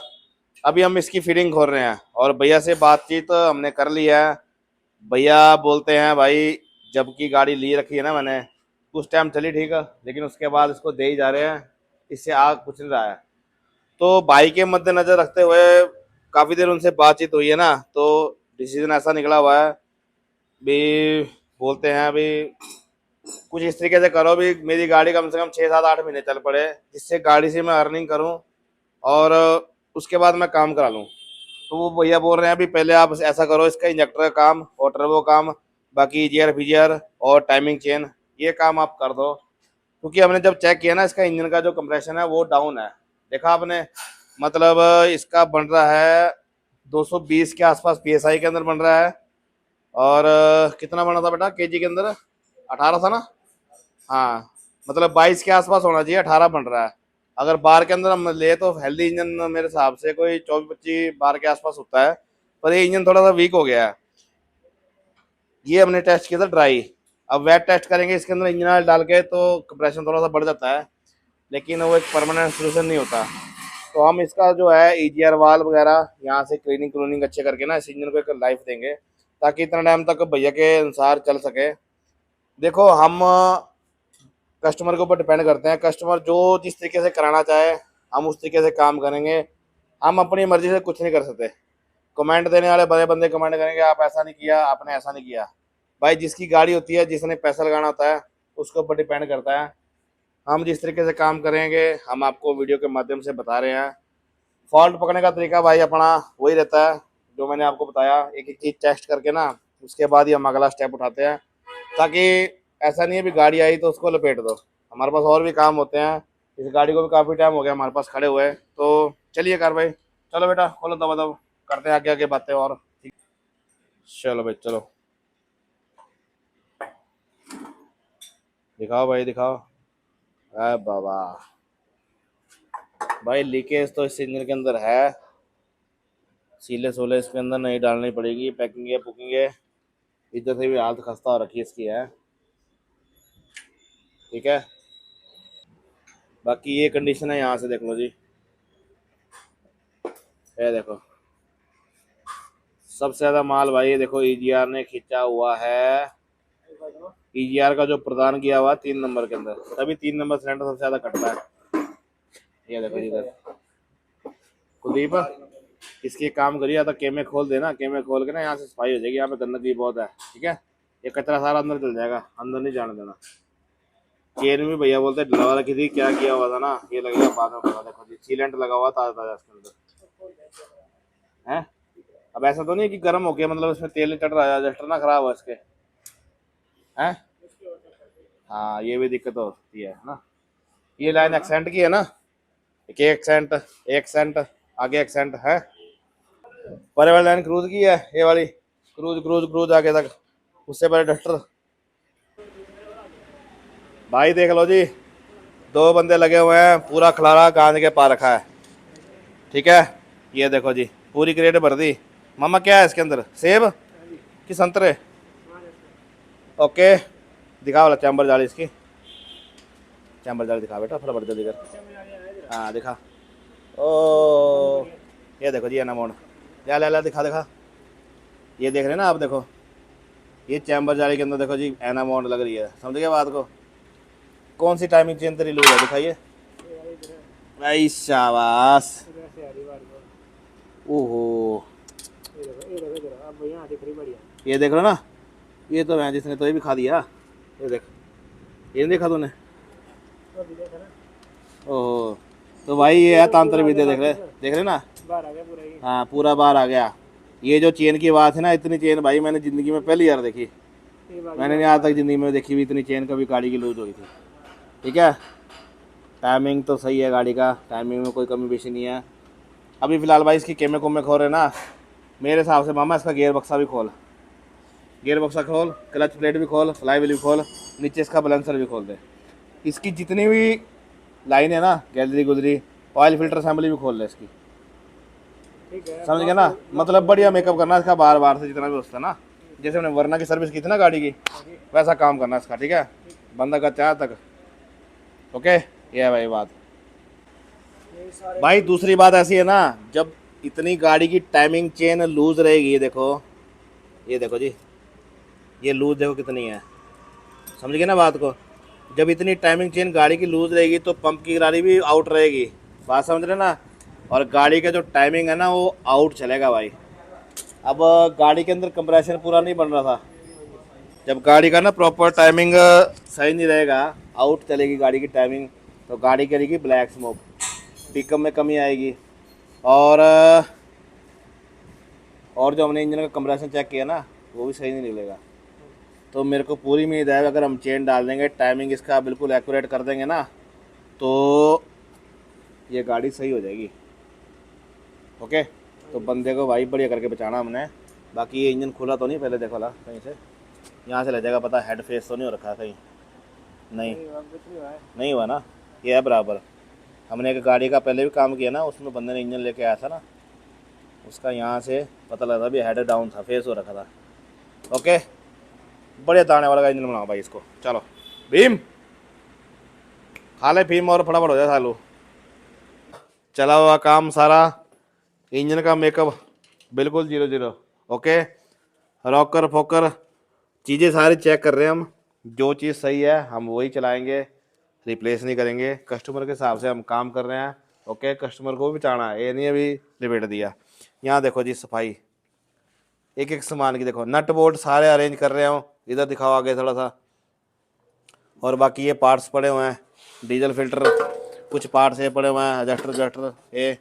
अभी हम इसकी फिटिंग खोल रहे हैं और भैया से बातचीत हमने कर ली है। भैया बोलते हैं भाई, जबकि गाड़ी ली रखी है ना मैंने, कुछ टाइम चली ठीक है, लेकिन उसके बाद इसको दे ही जा रहे हैं, इससे आग कुछ नहीं रहा है। तो भाई के मद्देनजर रखते हुए काफ़ी देर उनसे बातचीत हुई है ना, तो डिसीजन ऐसा निकला हुआ है भी, बोलते हैं अभी कुछ इस तरीके से करो भी मेरी गाड़ी कम से कम 6 7 8 महीने चल पड़े, जिससे गाड़ी से मैं अर्निंग करूं और उसके बाद मैं काम करा लूं। तो वो भैया बोल रहे हैं अभी पहले आप ऐसा करो, इसका इंजेक्टर का काम और टर्बो काम, बाकी EGR FGR और टाइमिंग चेन ये काम आप कर दो। क्योंकि हमने जब चेक किया ना, इसका इंजन का जो कंप्रेशन है वो डाउन है, देखा आपने, मतलब इसका बन रहा है 220 के आसपास PSI के अंदर बन रहा है, और कितना बना था बेटा केजी के अंदर? 18 था ना? हाँ, मतलब 22 के आसपास होना चाहिए, 18 बन रहा है। अगर बार के अंदर हम ले तो हेल्दी इंजन मेरे हिसाब से कोई 24-25 बार के आसपास होता है, पर ये इंजन थोड़ा सा वीक हो गया है। ये हमने टेस्ट किया था ड्राई। अब वेट टेस्ट करेंगे इसके अंदर इंजन ऑयल डाल के, तो कंप्रेशन थोड़ा सा बढ़ जाता है, लेकिन वो एक परमानेंट सोल्यूशन नहीं होता। तो हम इसका जो है EGR वाल वगैरह यहाँ से क्लीनिंग क्लूनिंग अच्छे करके ना इस इंजन को एक लाइफ देंगे, ताकि इतना टाइम तक भैया के अनुसार चल सके। देखो हम कस्टमर के ऊपर डिपेंड करते हैं, कस्टमर जो जिस तरीके से कराना चाहे हम उस तरीके से काम करेंगे। हम अपनी मर्जी से कुछ नहीं कर सकते। कमेंट देने वाले बड़े बंदे कमेंट करेंगे आप ऐसा नहीं किया, आपने ऐसा नहीं किया। भाई जिसकी गाड़ी होती है, जिसने पैसा लगाना होता है, उसके ऊपर डिपेंड करता है। हम जिस तरीके से काम करेंगे हम आपको वीडियो के माध्यम से बता रहे हैं। फॉल्ट पकड़ने का तरीका भाई अपना वही रहता है जो मैंने आपको बताया, एक एक चीज़ टेस्ट करके ना उसके बाद ही हम अगला स्टेप उठाते हैं, ताकि ऐसा नहीं है भी गाड़ी आई तो उसको लपेट दो। हमारे पास और भी काम होते हैं, इस गाड़ी को भी काफ़ी टाइम हो गया हमारे पास खड़े हुए, तो चलिए कार भाई, चलो बेटा खोलो दबा दब, करते हैं आगे आगे बातें और। चलो भाई चलो, दिखाओ भाई दिखाओ। अरे बाबा, भाई लीकेज तो इस इंजन के अंदर है, सीले सोले इसके अंदर नहीं डालनी पड़ेगी, पैकिंग है पुकिंग है। इधर से भी हालत खस्ता हो रखी है इसकी है, ठीक है। बाकी ये कंडीशन है, यहाँ से देख लो जी, ये देखो सबसे ज़्यादा माल भाई ये देखो EGR ने खींचा हुआ है। EGR का जो प्रदान किया हुआ 3 नंबर के अंदर, तभी 3 नंबर सिलेंडर सबसे ज़्यादा कटता है। ये देखो इधर कुलदीप, इसकी एक काम करिए, या तो केमे खोल देना, केमे खोल के ना यहाँ से सफाई हो जाएगी, यहाँ पे गंदगी बहुत है, ठीक है। ये कचरा सारा अंदर चल जाएगा, अंदर नहीं जाने देना। चेन भी भैया बोलते ढिला वाला किसी क्या किया हुआ था ना, ये लगेगा बाद में पता। देखो जी सीलेंट लगा हुआ ताजा ताजा इसके अंदर है। अब ऐसा तो नहीं कि गर्म हो गया मतलब इसमें तेल नहीं चढ़ रहा है, रजिस्टर ना खराब हो इसके हैं। हाँ ये भी दिक्कत होती है ना। ये लाइन एक्सेंट की है ना, एक एक्सेंट आगे एक्सेंट है, परे वाली लाइन क्रूज की है, ये वाली क्रूज क्रूज क्रूज आगे तक, उससे पहले डस्टर। भाई देख लो जी, 2 बंदे लगे हुए हैं, पूरा खलारा गांज के पा रखा है, ठीक है। ये देखो जी पूरी क्रेट भर दी। मामा क्या है इसके अंदर, सेब कि संतरे? ओके, दिखा वाला चैम्बर जाली इसकी, चैम्बर जाली दिखा बेटा फटाफट जल्दी कर। हाँ दिखा। ओ ये देखो जी एनामोड, ला ला ला दिखा दिखा। ये देख रहे हैं ना आप, देखो ये चैम्बर जाली के अंदर देखो जी एनामोड लग रही है, समझ गए बात को। कौन सी टाइमिंग चेन तेरी लूज है दिखाइए भाई, शाबाश। ओहो ये देख रहे हो ना, ये तो मैं जिसने तो ये भी खा दिया, ये देख, ये नहीं देखा तूने? ओहो, तो भाई ये है तांत्र विद्या, देख रहे ना। हाँ पूरा बार आ गया। ये जो चेन की बात है ना, इतनी चेन भाई मैंने ज़िंदगी में पहली बार देखी, मैंने नहीं आज तक ज़िंदगी में देखी हुई इतनी चेन कभी गाड़ी की लूज हुई थी, ठीक है। टाइमिंग तो सही है गाड़ी का, टाइमिंग में कोई कमी पेशी नहीं है। अभी फ़िलहाल भाई इसकी केमे कोमे खोल रहे ना, मेरे हिसाब से मामा इसका गियर बक्सा भी खोल, गियर बक्सा खोल, क्लच प्लेट भी खोल, फ्लाई व्हील भी खोल, नीचे इसका बैलेंसर भी खोल दे। इसकी जितनी भी लाइन है ना, गैलरी गुजरी, ऑयल फिल्टर असेंबली भी खोल ले इसकी, समझ गया ना। मतलब बढ़िया मेकअप करना इसका बार बार से जितना भी होता है ना, जैसे हमने वरना की सर्विस की थी ना गाड़ी की, वैसा काम करना इसका, ठीक है। बंदा का चाह तक, ओके। ये है भाई बात। भाई दूसरी बात ऐसी है ना, जब इतनी गाड़ी की टाइमिंग चेन लूज रहेगी, ये देखो जी, ये लूज देखो कितनी है, समझ गए ना बात को। जब इतनी टाइमिंग चेन गाड़ी की लूज रहेगी तो पंप की गाड़ी भी आउट रहेगी, बात समझ रहे ना। और गाड़ी का जो टाइमिंग है ना वो आउट चलेगा भाई। अब गाड़ी के अंदर कंप्रेशन पूरा नहीं बन रहा था, जब गाड़ी का ना प्रॉपर टाइमिंग सही नहीं रहेगा, आउट चलेगी गाड़ी की टाइमिंग, तो गाड़ी करेगी ब्लैक स्मोक, पिकअप में कमी आएगी। और और जो हमने इंजन का कंप्रेशन चेक किया ना वो भी सही नहीं निकलेगा। तो मेरे को पूरी उम्मीद है अगर हम चेन डाल देंगे, टाइमिंग इसका बिल्कुल एक्यूरेट कर देंगे ना, तो ये गाड़ी सही हो जाएगी, ओके। तो बंदे को भाई बढ़िया करके बचाना हमने, बाकी ये इंजन खुला तो नहीं, पहले देखो ला कहीं से, यहाँ से लग जाएगा पता, हेड फेस तो नहीं हो रखा है कहीं, नहीं नहीं हुआ ना, ये है बराबर। हमने एक गाड़ी का पहले भी काम किया ना, उसमें बंदे ने इंजन लेके आया था ना, उसका यहाँ से पता लगा भी हेड डाउन था, फेस हो रखा था। ओके, बड़े दाने वाला का इंजन बनाओ भाई इसको। चलो भीम, खा ले भीम और फटाफट हो जाए सालू। चला हुआ काम सारा, इंजन का मेकअप बिल्कुल 0-0। ओके, रॉकर फोकर चीज़ें सारी चेक कर रहे हैं हम, जो चीज़ सही है हम वही चलाएंगे, रिप्लेस नहीं करेंगे। कस्टमर के हिसाब से हम काम कर रहे हैं। ओके, कस्टमर को भी बचाना है, ये नहीं अभी लिमिट दिया। यहाँ देखो जी सफाई, एक एक सामान की देखो, नट बोल्ट सारे अरेंज कर रहे हो, इधर दिखाओ आगे थोड़ा सा। और बाकी ये पार्ट्स पड़े हुए हैं, डीजल फिल्टर कुछ पार्ट्स ये पड़े हुए हैं, एडजस्टर एडजस्टर ये,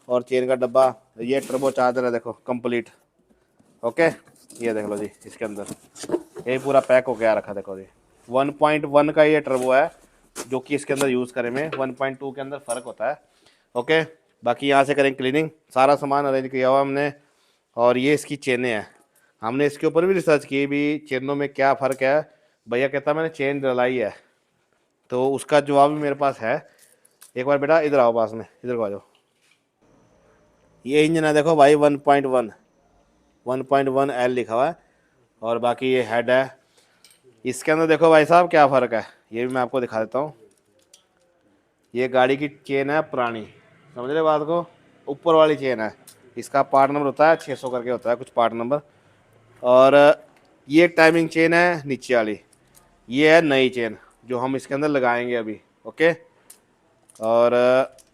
और चेन का डब्बा, ये टर्बो चार्जर है देखो कंप्लीट। ओके, ये देख लो जी, इसके अंदर ये पूरा पैक हो गया रखा, देखो जी 1.1 का ये टर्बो है, जो कि इसके अंदर यूज़ करें में 1.2 के अंदर फ़र्क होता है। ओके, बाकी यहाँ से करें क्लीनिंग, सारा सामान अरेंज किया हुआ हमने। और ये इसकी चेनें हैं, हमने इसके ऊपर भी रिसर्च की भी चेनों में क्या फ़र्क है। भैया कहता मैंने चेन डलाई है, तो उसका जवाब भी मेरे पास है। एक बार बेटा इधर आओ, पास में इधर को आ जाओ। ये इंजन है देखो भाई 1.1 लिखा हुआ है, और बाकी ये हेड है। इसके अंदर देखो भाई साहब क्या फ़र्क है, ये भी मैं आपको दिखा देता हूँ। ये गाड़ी की चेन है पुरानी, समझ रहे बात को, ऊपर वाली चेन है, इसका पार्ट नंबर होता है 600 करके होता है कुछ पार्ट नंबर। और ये टाइमिंग चेन है नीचे वाली, ये है नई चेन जो हम इसके अंदर लगाएंगे अभी। ओके, और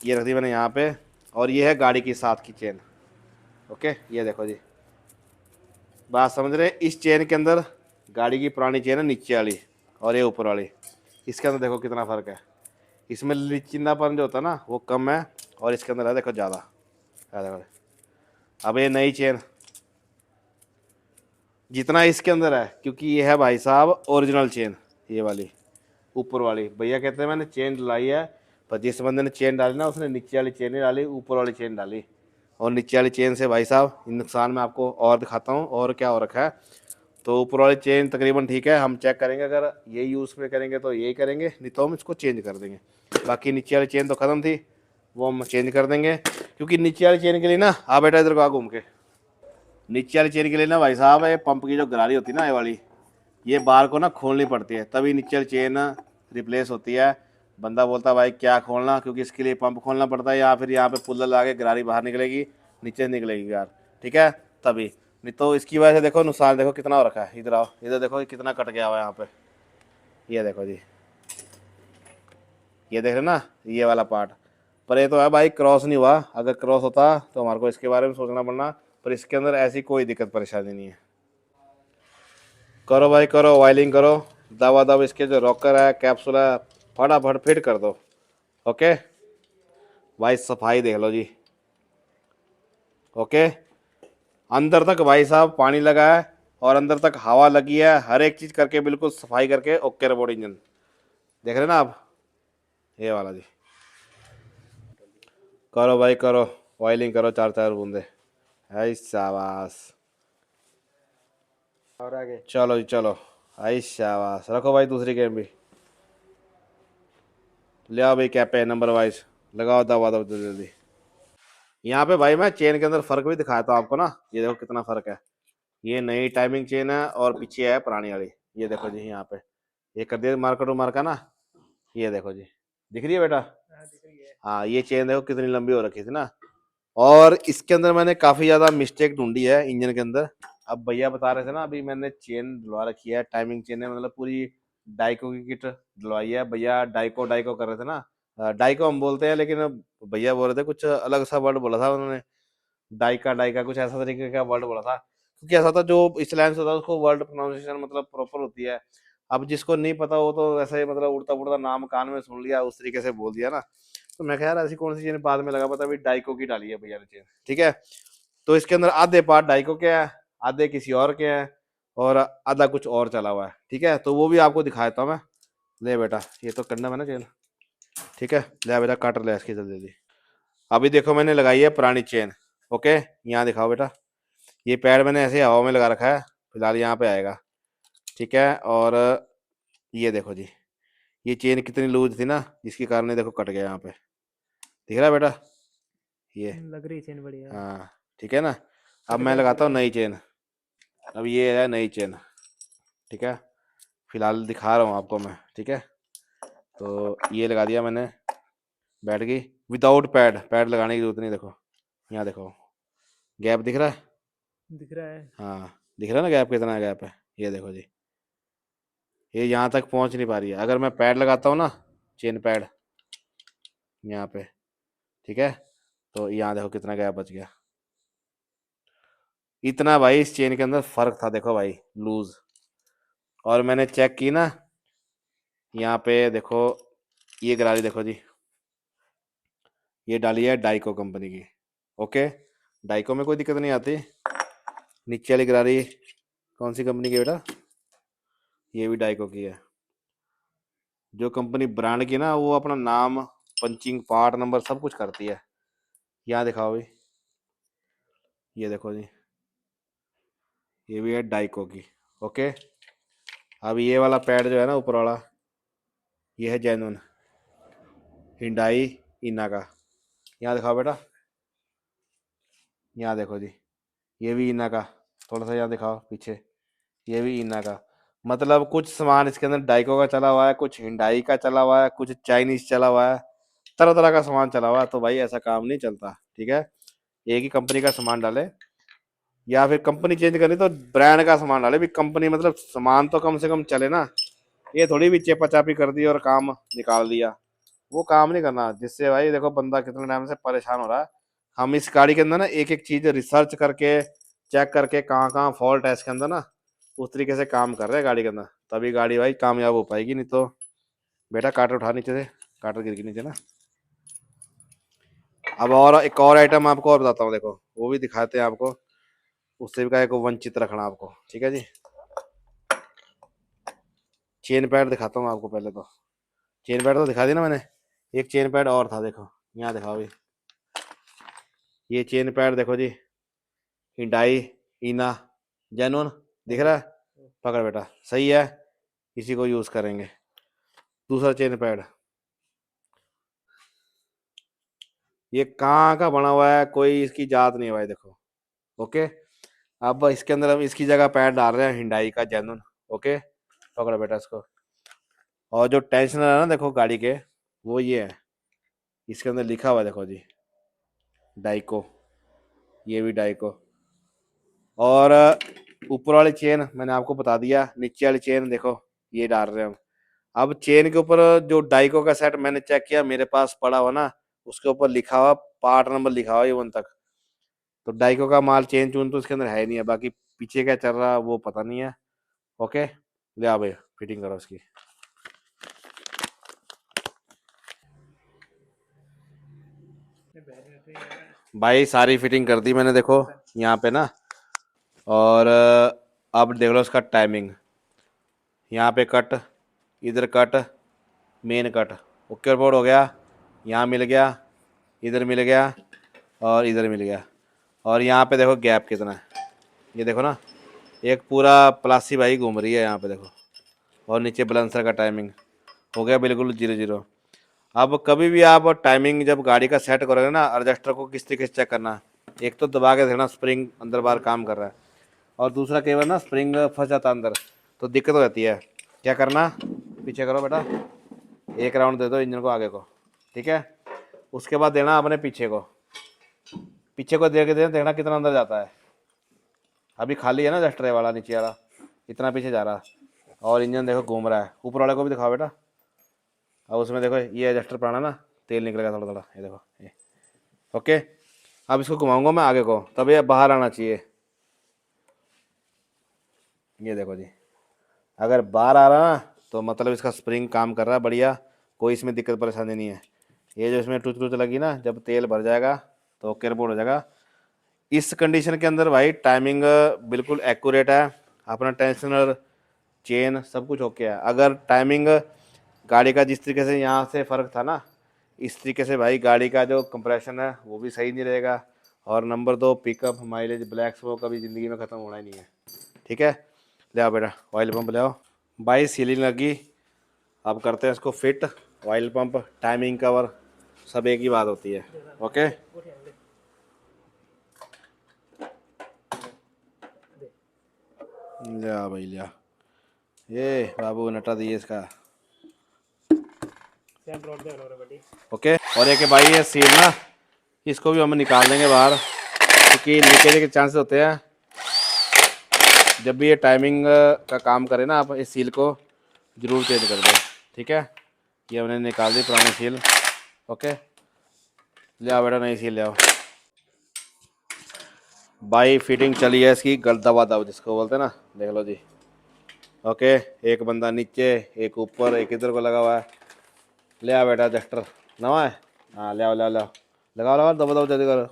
ये रख दी मैंने यहाँ पे, और ये है गाड़ी की साथ की चेन। ओके, ये देखो जी, बात समझ रहे, इस चेन के अंदर गाड़ी की पुरानी चेन है नीचे वाली, और ये ऊपर वाली, इसके अंदर देखो कितना फ़र्क है। इसमें लिचिनापन जो होता है ना वो कम है, और इसके अंदर है देखो ज़्यादा। अब ये नई चेन जितना इसके अंदर है, क्योंकि ये है भाई साहब ओरिजिनल चेन, ये वाली ऊपर वाली। भैया कहते हैं मैंने चेन डलाई है, पर जिस बंदे ने चेन डाली ना उसने नीचे वाली चेन नहीं डाली, ऊपर वाली चेन डाली। और नीचे वाली चेन से भाई साहब नुकसान मैं आपको और दिखाता हूँ, और क्या हो रखा है। तो ऊपर वाली चेन तकरीबन ठीक है, हम चेक करेंगे, अगर ये यूज़ में करेंगे तो यही करेंगे, नहीं तो हम इसको चेंज कर देंगे। बाकी नीचे वाली चेन तो ख़त्म थी, वो हम चेंज कर देंगे। क्योंकि नीचे वाली चेन के लिए ना, आ बेटा इधर को आ घूम के, नीचे वाली चेन के लिए ना भाई साहब ये पंप की जो गरारी होती है ना, ये वाली, ये बार को ना खोलनी पड़ती है, तभी नीचे वाली चेन रिप्लेस होती है। बंदा बोलता है भाई क्या खोलना, क्योंकि इसके लिए पंप खोलना पड़ता है, या फिर यहाँ पे पुल्ला लगा के गरारी बाहर निकलेगी, नीचे निकलेगी यार, ठीक है, तभी। नहीं तो इसकी वजह से देखो नुकसान देखो कितना हो रखा है। इधर आओ, इधर देखो कितना कट गया हुआ है यहाँ पे, ये देखो जी, ये देख रहे ना ये वाला पार्ट। पर ये तो है भाई क्रॉस नहीं हुआ, अगर क्रॉस होता तो हमारे को इसके बारे में सोचना पड़ना, पर इसके अंदर ऐसी कोई दिक्कत परेशानी नहीं है। करो भाई करो, वायलिंग करो, दबा दब इसके जो रॉकर है कैप्सूल है फटाफट फिट कर दो। ओके भाई, सफाई देख लो जी। ओके, अंदर तक भाई साहब पानी लगा है, और अंदर तक हवा लगी है, हर एक चीज़ करके बिल्कुल सफाई करके ओके रिपोर्ट इंजन देख रहे ना आप, ये वाला जी। करो भाई करो, ऑयलिंग करो, 4-4 बूंदे है, शाबाश। और आगे चलो जी चलो, आई शाबाश, रखो भाई दूसरी गेम भी, ले आओ भाई कैपे नंबर वाइज, लगाओ दबा दो जल्दी जल्दी। यहाँ पे भाई मैं चेन के अंदर फर्क भी दिखाया था आपको ना, ये देखो कितना फर्क है। ये नई टाइमिंग चेन है और पीछे है पुरानी वाली, ये देखो जी यहाँ पे, ये कर दिया मार्कर टू मार्का ना, ये देखो जी, दिख रही है बेटा। हाँ, ये चेन देखो कितनी लंबी हो रखी थी ना। और इसके अंदर मैंने काफ़ी ज़्यादा मिस्टेक ढूंढी है इंजन के अंदर। अब भैया बता रहे थे ना, अभी मैंने चेन डलवा रखी है, टाइमिंग चेन है, मतलब पूरी डाइको की किट डलवाई है। भैया डाइको डाइको कर रहे थे ना, डाइको हम बोलते हैं, लेकिन भैया बोल रहे थे कुछ अलग सा वर्ड बोला था उन्होंने, डाइका डाइका कुछ ऐसा तरीके का वर्ड बोला था। क्योंकि ऐसा था जो इस लाइन से होता है उसको वर्ड प्रोनाउंसिएशन मतलब प्रॉपर होती है। अब जिसको नहीं पता वो तो ऐसे ही मतलब उड़ता उड़ता नाम कान में सुन लिया, उस तरीके से बोल दिया ना। तो मैं कहा यार ऐसी कौन सी चीज बाद में लगा पता, अभी डाइको की डाली है भैया ने चेन, ठीक है। तो इसके अंदर आधे पार्ट डाइको के हैं, आधे किसी और के हैं, और आधा कुछ और चला हुआ है, ठीक है। तो वो भी आपको दिखा देता हूँ मैं। ले बेटा, ये तो करना है ना चेन, ठीक है, ले बेटा काट ले इसकी जल्दी जल्दी। अभी देखो मैंने लगाई है पुरानी चेन। ओके, यहाँ दिखाओ बेटा, ये पैड मैंने ऐसे हवा में लगा रखा है, फिलहाल यहाँ पे आएगा, ठीक है। और ये देखो जी, ये चेन कितनी लूज थी ना, जिसके कारण ये देखो कट गया यहाँ पे, दिख रहा है बेटा ये। लग रही चेन बढ़िया। हाँ ठीक है ना। अब कट मैं गया लगाता पूरा। हूँ नई चेन। अब ये है नई चेन, ठीक है, फिलहाल दिखा रहा हूँ आपको मैं, ठीक है। तो ये लगा दिया मैंने, बैठ गई विदाउट पैड, पैड लगाने की जरूरत नहीं। देखो यहाँ देखो, गैप दिख रहा है। दिख रहा है। हाँ दिख रहा है ना गैप, कितना गैप है, ये देखो जी, ये यहाँ तक पहुँच नहीं पा रही है। अगर मैं पैड लगाता हूँ ना, चेन पैड यहाँ पे, ठीक है, तो यहाँ देखो कितना गैप बच गया। इतना भाई इस चेन के अंदर फर्क था, देखो भाई लूज। और मैंने चेक की ना, यहाँ पे देखो, ये गरारी देखो जी, ये डाली है डाइको कंपनी की, ओके। डाइको में कोई दिक्कत नहीं आती। नीचे वाली गरारी कौन सी कंपनी की है बेटा, ये भी डाइको की है। जो कंपनी ब्रांड की है ना, वो अपना नाम, पंचिंग पार्ट नंबर सब कुछ करती है। यहाँ दिखाओ भाई, ये देखो जी, ये भी है डाइको की, ओके। अब ये वाला पैड जो है ना ऊपर वाला, ये है जेन्युइन हिंडाई इना का। यहाँ दिखाओ बेटा, यहाँ देखो जी, ये भी इना का। थोड़ा सा यहाँ दिखाओ पीछे, ये भी इना का। मतलब कुछ सामान इसके अंदर डाइको का चला हुआ है, कुछ हिंडाई का चला हुआ है, कुछ चाइनीज चला हुआ है, तरह तरह का सामान चला हुआ है। तो भाई ऐसा काम नहीं चलता, ठीक है। एक ही कंपनी का सामान डाले, या फिर कंपनी चेंज करनी तो ब्रांड का सामान डाले भी। कंपनी मतलब सामान तो कम से कम चले ना, ये थोड़ी भी चेपा चापी कर दी और काम निकाल दिया, वो काम नहीं करना। जिससे भाई देखो बंदा कितने टाइम से परेशान हो रहा है। हम इस गाड़ी के अंदर ना एक एक चीज रिसर्च करके, चेक करके, कहाँ कहाँ फॉल्ट है इसके अंदर ना, उस तरीके से काम कर रहे हैं गाड़ी के अंदर, तभी गाड़ी भाई कामयाब हो पाएगी। नहीं तो बेटा काटर उठा नीचे से, काटर गिर के नीचे ना। अब और एक और आइटम आपको और बताता हूँ, देखो वो भी दिखाते हैं आपको, उससे भी का एक वंचित रखना आपको, ठीक है जी। चेन पैड दिखाता हूँ आपको पहले तो। चेन पैड तो दिखा दी ना मैंने, एक चेन पैड और था, देखो यहाँ दिखाओ भी। ये चेन पैड देखो जी, हिंडाई इना जेन्युइन, दिख रहा है। पकड़ बेटा, सही है, इसी को यूज करेंगे। दूसरा चेन पैड, ये कहाँ का बना हुआ है, कोई इसकी जात नहीं है भाई, देखो, ओके। अब इसके अंदर हम इसकी जगह पैड डाल रहे हैं हिंडाई का जेन्युइन, ओके। पकड़ो बेटा इसको। और जो टेंशनर है ना देखो गाड़ी के, वो ये है, इसके अंदर लिखा हुआ है देखो जी, डाइको, ये भी डाइको। और ऊपर वाली चेन मैंने आपको बता दिया, नीचे वाली चेन देखो ये डाल रहे हैं हम। अब चेन के ऊपर जो डाइको का सेट मैंने चेक किया, मेरे पास पड़ा हुआ ना, उसके ऊपर लिखा हुआ पार्ट नंबर लिखा हुआ ये 1 तक। तो डाइको का माल चेन चून तो इसके अंदर है नहीं है, बाकी पीछे क्या चल रहा है वो पता नहीं है, ओके। ले आ भाई फिटिंग करो इसकी। भाई सारी फिटिंग कर दी मैंने, देखो यहाँ पे ना। और अब देख लो इसका टाइमिंग, यहाँ पे कट, इधर cut, main cut, okay board हो गया। यहाँ मिल गया, इधर मिल गया, और इधर मिल गया। और यहाँ पे देखो गैप कितना है, ये देखो ना, एक पूरा प्लासी भाई घूम रही है यहाँ पे देखो। और नीचे बलेंसर का टाइमिंग हो गया बिल्कुल 0-0। अब कभी भी आप टाइमिंग जब गाड़ी का सेट करोगे ना, एडजस्टर को किस तरीके से चेक करना, एक तो दबा के देखना स्प्रिंग अंदर बाहर काम कर रहा है, और दूसरा कई बार ना स्प्रिंग फंस जाता है अंदर, तो दिक्कत हो जाती है। क्या करना, पीछे करो बेटा, एक राउंड दे दो इंजन को आगे को, ठीक है। उसके बाद देना अपने पीछे को, पीछे को दे के देखना कितना अंदर जाता है। अभी खाली है ना एडजस्टर वाला नीचे वाला, इतना पीछे जा रहा, और इंजन देखो घूम रहा है। ऊपर वाले को भी दिखाओ बेटा। अब उसमें देखो ये एडजस्टर पुराना ना, तेल निकलेगा थोड़ा थोड़ा, ये देखो ये, ओके। अब इसको घुमाऊंगा मैं आगे को, तब ये बाहर आना चाहिए, ये देखो जी। अगर बाहर आ रहा ना, तो मतलब इसका स्प्रिंग काम कर रहा है बढ़िया, कोई इसमें दिक्कत परेशानी नहीं है। ये जो इसमें टूच टूच लगी ना, जब तेल भर जाएगा तो ओके रिपोर्ट हो जाएगा। इस कंडीशन के अंदर भाई टाइमिंग बिल्कुल एक्यूरेट है, अपना टेंशनर, चेन सब कुछ ओके है। अगर टाइमिंग गाड़ी का जिस तरीके से यहाँ से फ़र्क था ना, इस तरीके से भाई गाड़ी का जो कंप्रेशन है वो भी सही नहीं रहेगा, और number 2 pickup mileage black smoke कभी ज़िंदगी में ख़त्म होना ही नहीं है। ठीक है, ले आओ बेटा ऑयल पंप ले आओ। भाई सीलिंग लगी, अब करते हैं इसको fit. Oil pump, timing cover, सब एक ही बात होती है। ओके, ले आ भाई ले आ। ये बाबू नटा दिए इसका। ओके, और एक है भाई ये सील ना, इसको भी हम निकाल देंगे बाहर क्योंकि लीकेज के चांसेस होते हैं। जब भी ये टाइमिंग का काम करे ना, आप इस सील को ज़रूर चेंज कर दें। ठीक है, ये हमने निकाल दी पुरानी सील। ओके, ले आओ बेटा नई सील ले आओ। भाई फिटिंग चली है इसकी, गल दबा दब जिसको बोलते हैं ना, देख लो जी। ओके, एक बंदा नीचे, एक ऊपर, एक इधर को लगा हुआ है। ले आओ बेटा जस्टर नवा है। हाँ ले आओ ले आओ ले आओ, लगाओ लगाओ दबा दबा जल्दी करो।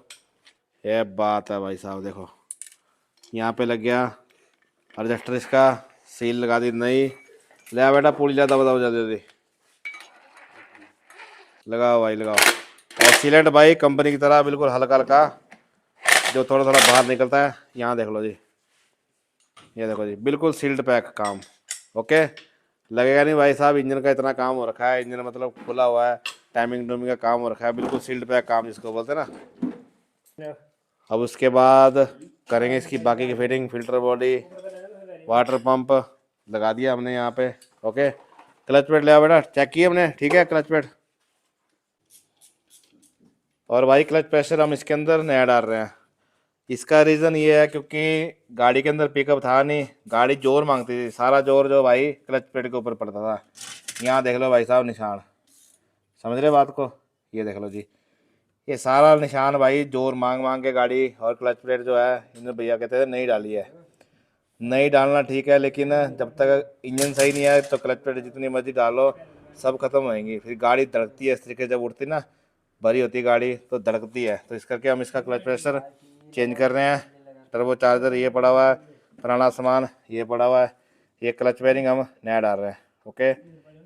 ये बात है भाई साहब, देखो यहाँ पे लग गया एडजस्टर इसका, सील लगा दी नई। ले आओ बेटा पूरी ज़्यादा दबा दबा जल्दी जल्दी लगाओ भाई लगाओ। और सीलेंट भाई कंपनी की तरह बिल्कुल हल्का हल्का, जो थोड़ा थोड़ा बाहर निकलता है। यहाँ देख लो जी, ये देखो जी बिल्कुल सील्ड पैक काम। ओके, लगेगा नहीं भाई साहब इंजन का इतना काम हो रखा है, इंजन मतलब खुला हुआ है, टाइमिंग टूमिंग का काम हो रखा है, बिल्कुल सील्ड पैक काम जिसको बोलते हैं ना। अब उसके बाद करेंगे इसकी बाकी की fitting, filter body, water pump लगा दिया हमने यहाँ पे। ओके, क्लच प्लेट ले आओ बेटा, चेक किया हमने, ठीक है क्लच प्लेट। और भाई क्लच प्रेशर हम इसके अंदर नया डाल रहे हैं। इसका रीज़न ये है क्योंकि गाड़ी के अंदर पिकअप था नहीं, गाड़ी जोर मांगती थी, सारा जोर जो भाई क्लच प्लेट के ऊपर पड़ता था। यहाँ देख लो भाई साहब निशान, समझ रहे बात को, ये देख लो जी, ये सारा निशान भाई जोर मांग मांग के गाड़ी। और क्लच प्लेट जो है इन्हें भैया कहते थे नहीं डाली है, नहीं डालना ठीक है, लेकिन जब तक इंजन सही नहीं है तो क्लच प्लेट जितनी मर्जी डालो सब खत्म होएंगी, फिर गाड़ी धड़कती है इस तरीके, जब उठती ना भरी होती गाड़ी तो धड़कती है। तो इस करके हम इसका क्लच प्रेशर चेंज कर रहे हैं। टर्बो चार्जर ये पड़ा हुआ है, पुराना सामान ये पड़ा हुआ है, ये क्लच बेरिंग हम नया डाल रहे हैं। ओके,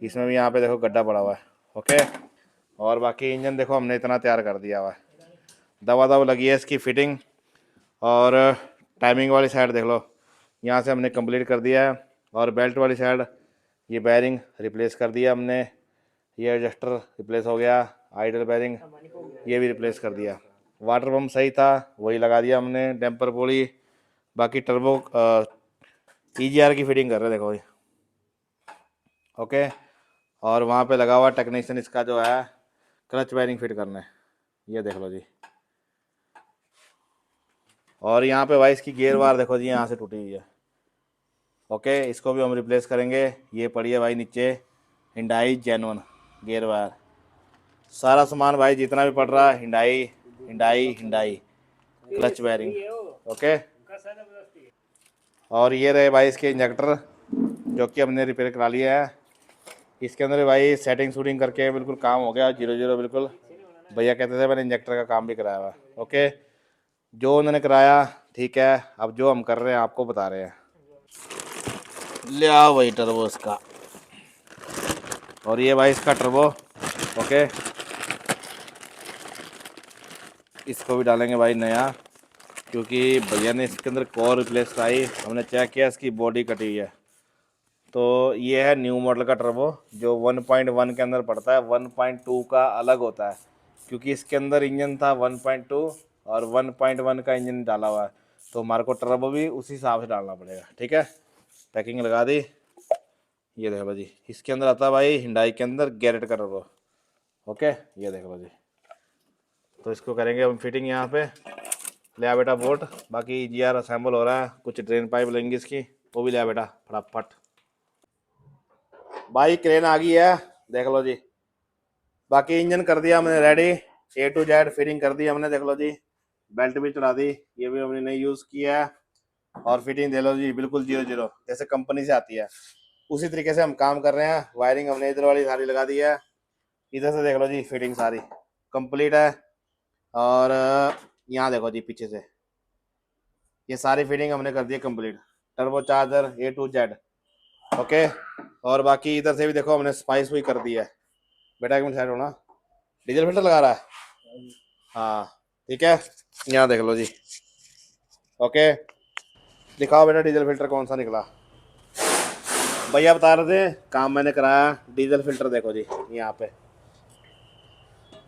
इसमें भी यहाँ पे देखो गड्ढा पड़ा हुआ है। ओके, और बाकी इंजन देखो हमने इतना तैयार कर दिया हुआ है, दवा दवा लगी है इसकी फिटिंग। और टाइमिंग वाली साइड देख लो, यहाँ से हमने कंप्लीट कर दिया है। और बेल्ट वाली साइड ये बैरिंग रिप्लेस कर दिया हमने, ये एडजस्टर रिप्लेस हो गया, आइडल बैरिंग ये भी रिप्लेस कर दिया। वाटर पम्प सही था वही लगा दिया हमने, डैम्पर बोली। बाकी टर्बो EGR की फिटिंग कर रहे हैं देखो ये। ओके, और वहाँ पे लगा हुआ टेक्नीशियन इसका जो है क्लच बैरिंग फिट करना है, ये देख लो जी। और यहाँ पे भाई इसकी गियर वार देखो जी, यहाँ से टूटी हुई है। ओके, इसको भी हम रिप्लेस करेंगे। ये पड़ी है भाई नीचे हिंडाई जेन्युइन गियर वायर, सारा सामान भाई जितना भी पड़ रहा है Hyundai Hyundai Hyundai, clutch bearing. Okay, और ये रहे भाई इसके इंजेक्टर जो कि हमने रिपेयर करा लिया है। इसके अंदर भाई सेटिंग शूटिंग करके बिल्कुल काम हो गया 0-0 बिल्कुल। भैया कहते थे मैंने इंजेक्टर का काम भी कराया हुआ। ओके, जो उन्होंने कराया ठीक है, अब जो हम कर रहे हैं आपको बता रहे हैं। ले आओ भाई टर्बो इसका, और ये भाई इसका टर्बो। ओके, इसको भी डालेंगे भाई नया, क्योंकि भैया ने इसके अंदर कोर रिप्लेस कराई, हमने चेक किया इसकी बॉडी कटी हुई है। तो ये है न्यू मॉडल का टर्बो जो 1.1 के अंदर पड़ता है, 1.2 का अलग होता है, क्योंकि इसके अंदर इंजन था 1.2 और 1.1 का इंजन डाला हुआ है, तो हमारे को टर्बो भी उसी हिसाब से डालना पड़ेगा। ठीक है, पैकिंग लगा दी, ये देख लो जी। इसके अंदर आता है भाई हिंडाई के अंदर गैरेट का टर्बो। ओके, ये देख लो जी। तो इसको करेंगे हम फिटिंग यहाँ पे। ले आ बेटा बोल्ट, बाकी GR असेंबल हो रहा है, कुछ ड्रेन पाइप लेंगे इसकी, वो भी ले आ बेटा फटाफट। भाई क्रेन आ गई है, देख लो जी। बाकी इंजन कर दिया हमने ready, A to Z fitting कर दी हमने, देख लो जी। बेल्ट भी चढ़ा दी, ये भी हमने नहीं यूज़ किया है। और फिटिंग दे लो जी बिल्कुल 0-0 जैसे कंपनी से आती है, उसी तरीके से हम काम कर रहे हैं। वायरिंग हमने इधर वाली सारी लगा दी है, इधर से देख लो जी फिटिंग सारी कंप्लीट है। और यहाँ देखो जी पीछे से ये सारी फिटिंग हमने कर दी है complete, turbo charger A to Z। Okay, और बाकी इधर से भी देखो हमने स्पाइस भी कर दी है। बेटा एक मिनट साइड होना, डीजल फिल्टर लगा रहा है। हाँ, ठीक है, यहाँ देख लो जी। ओके, दिखाओ बेटा डीजल फिल्टर कौन सा निकला। भैया बता रहे थे काम मैंने कराया, डीजल फिल्टर देखो जी। यहाँ पे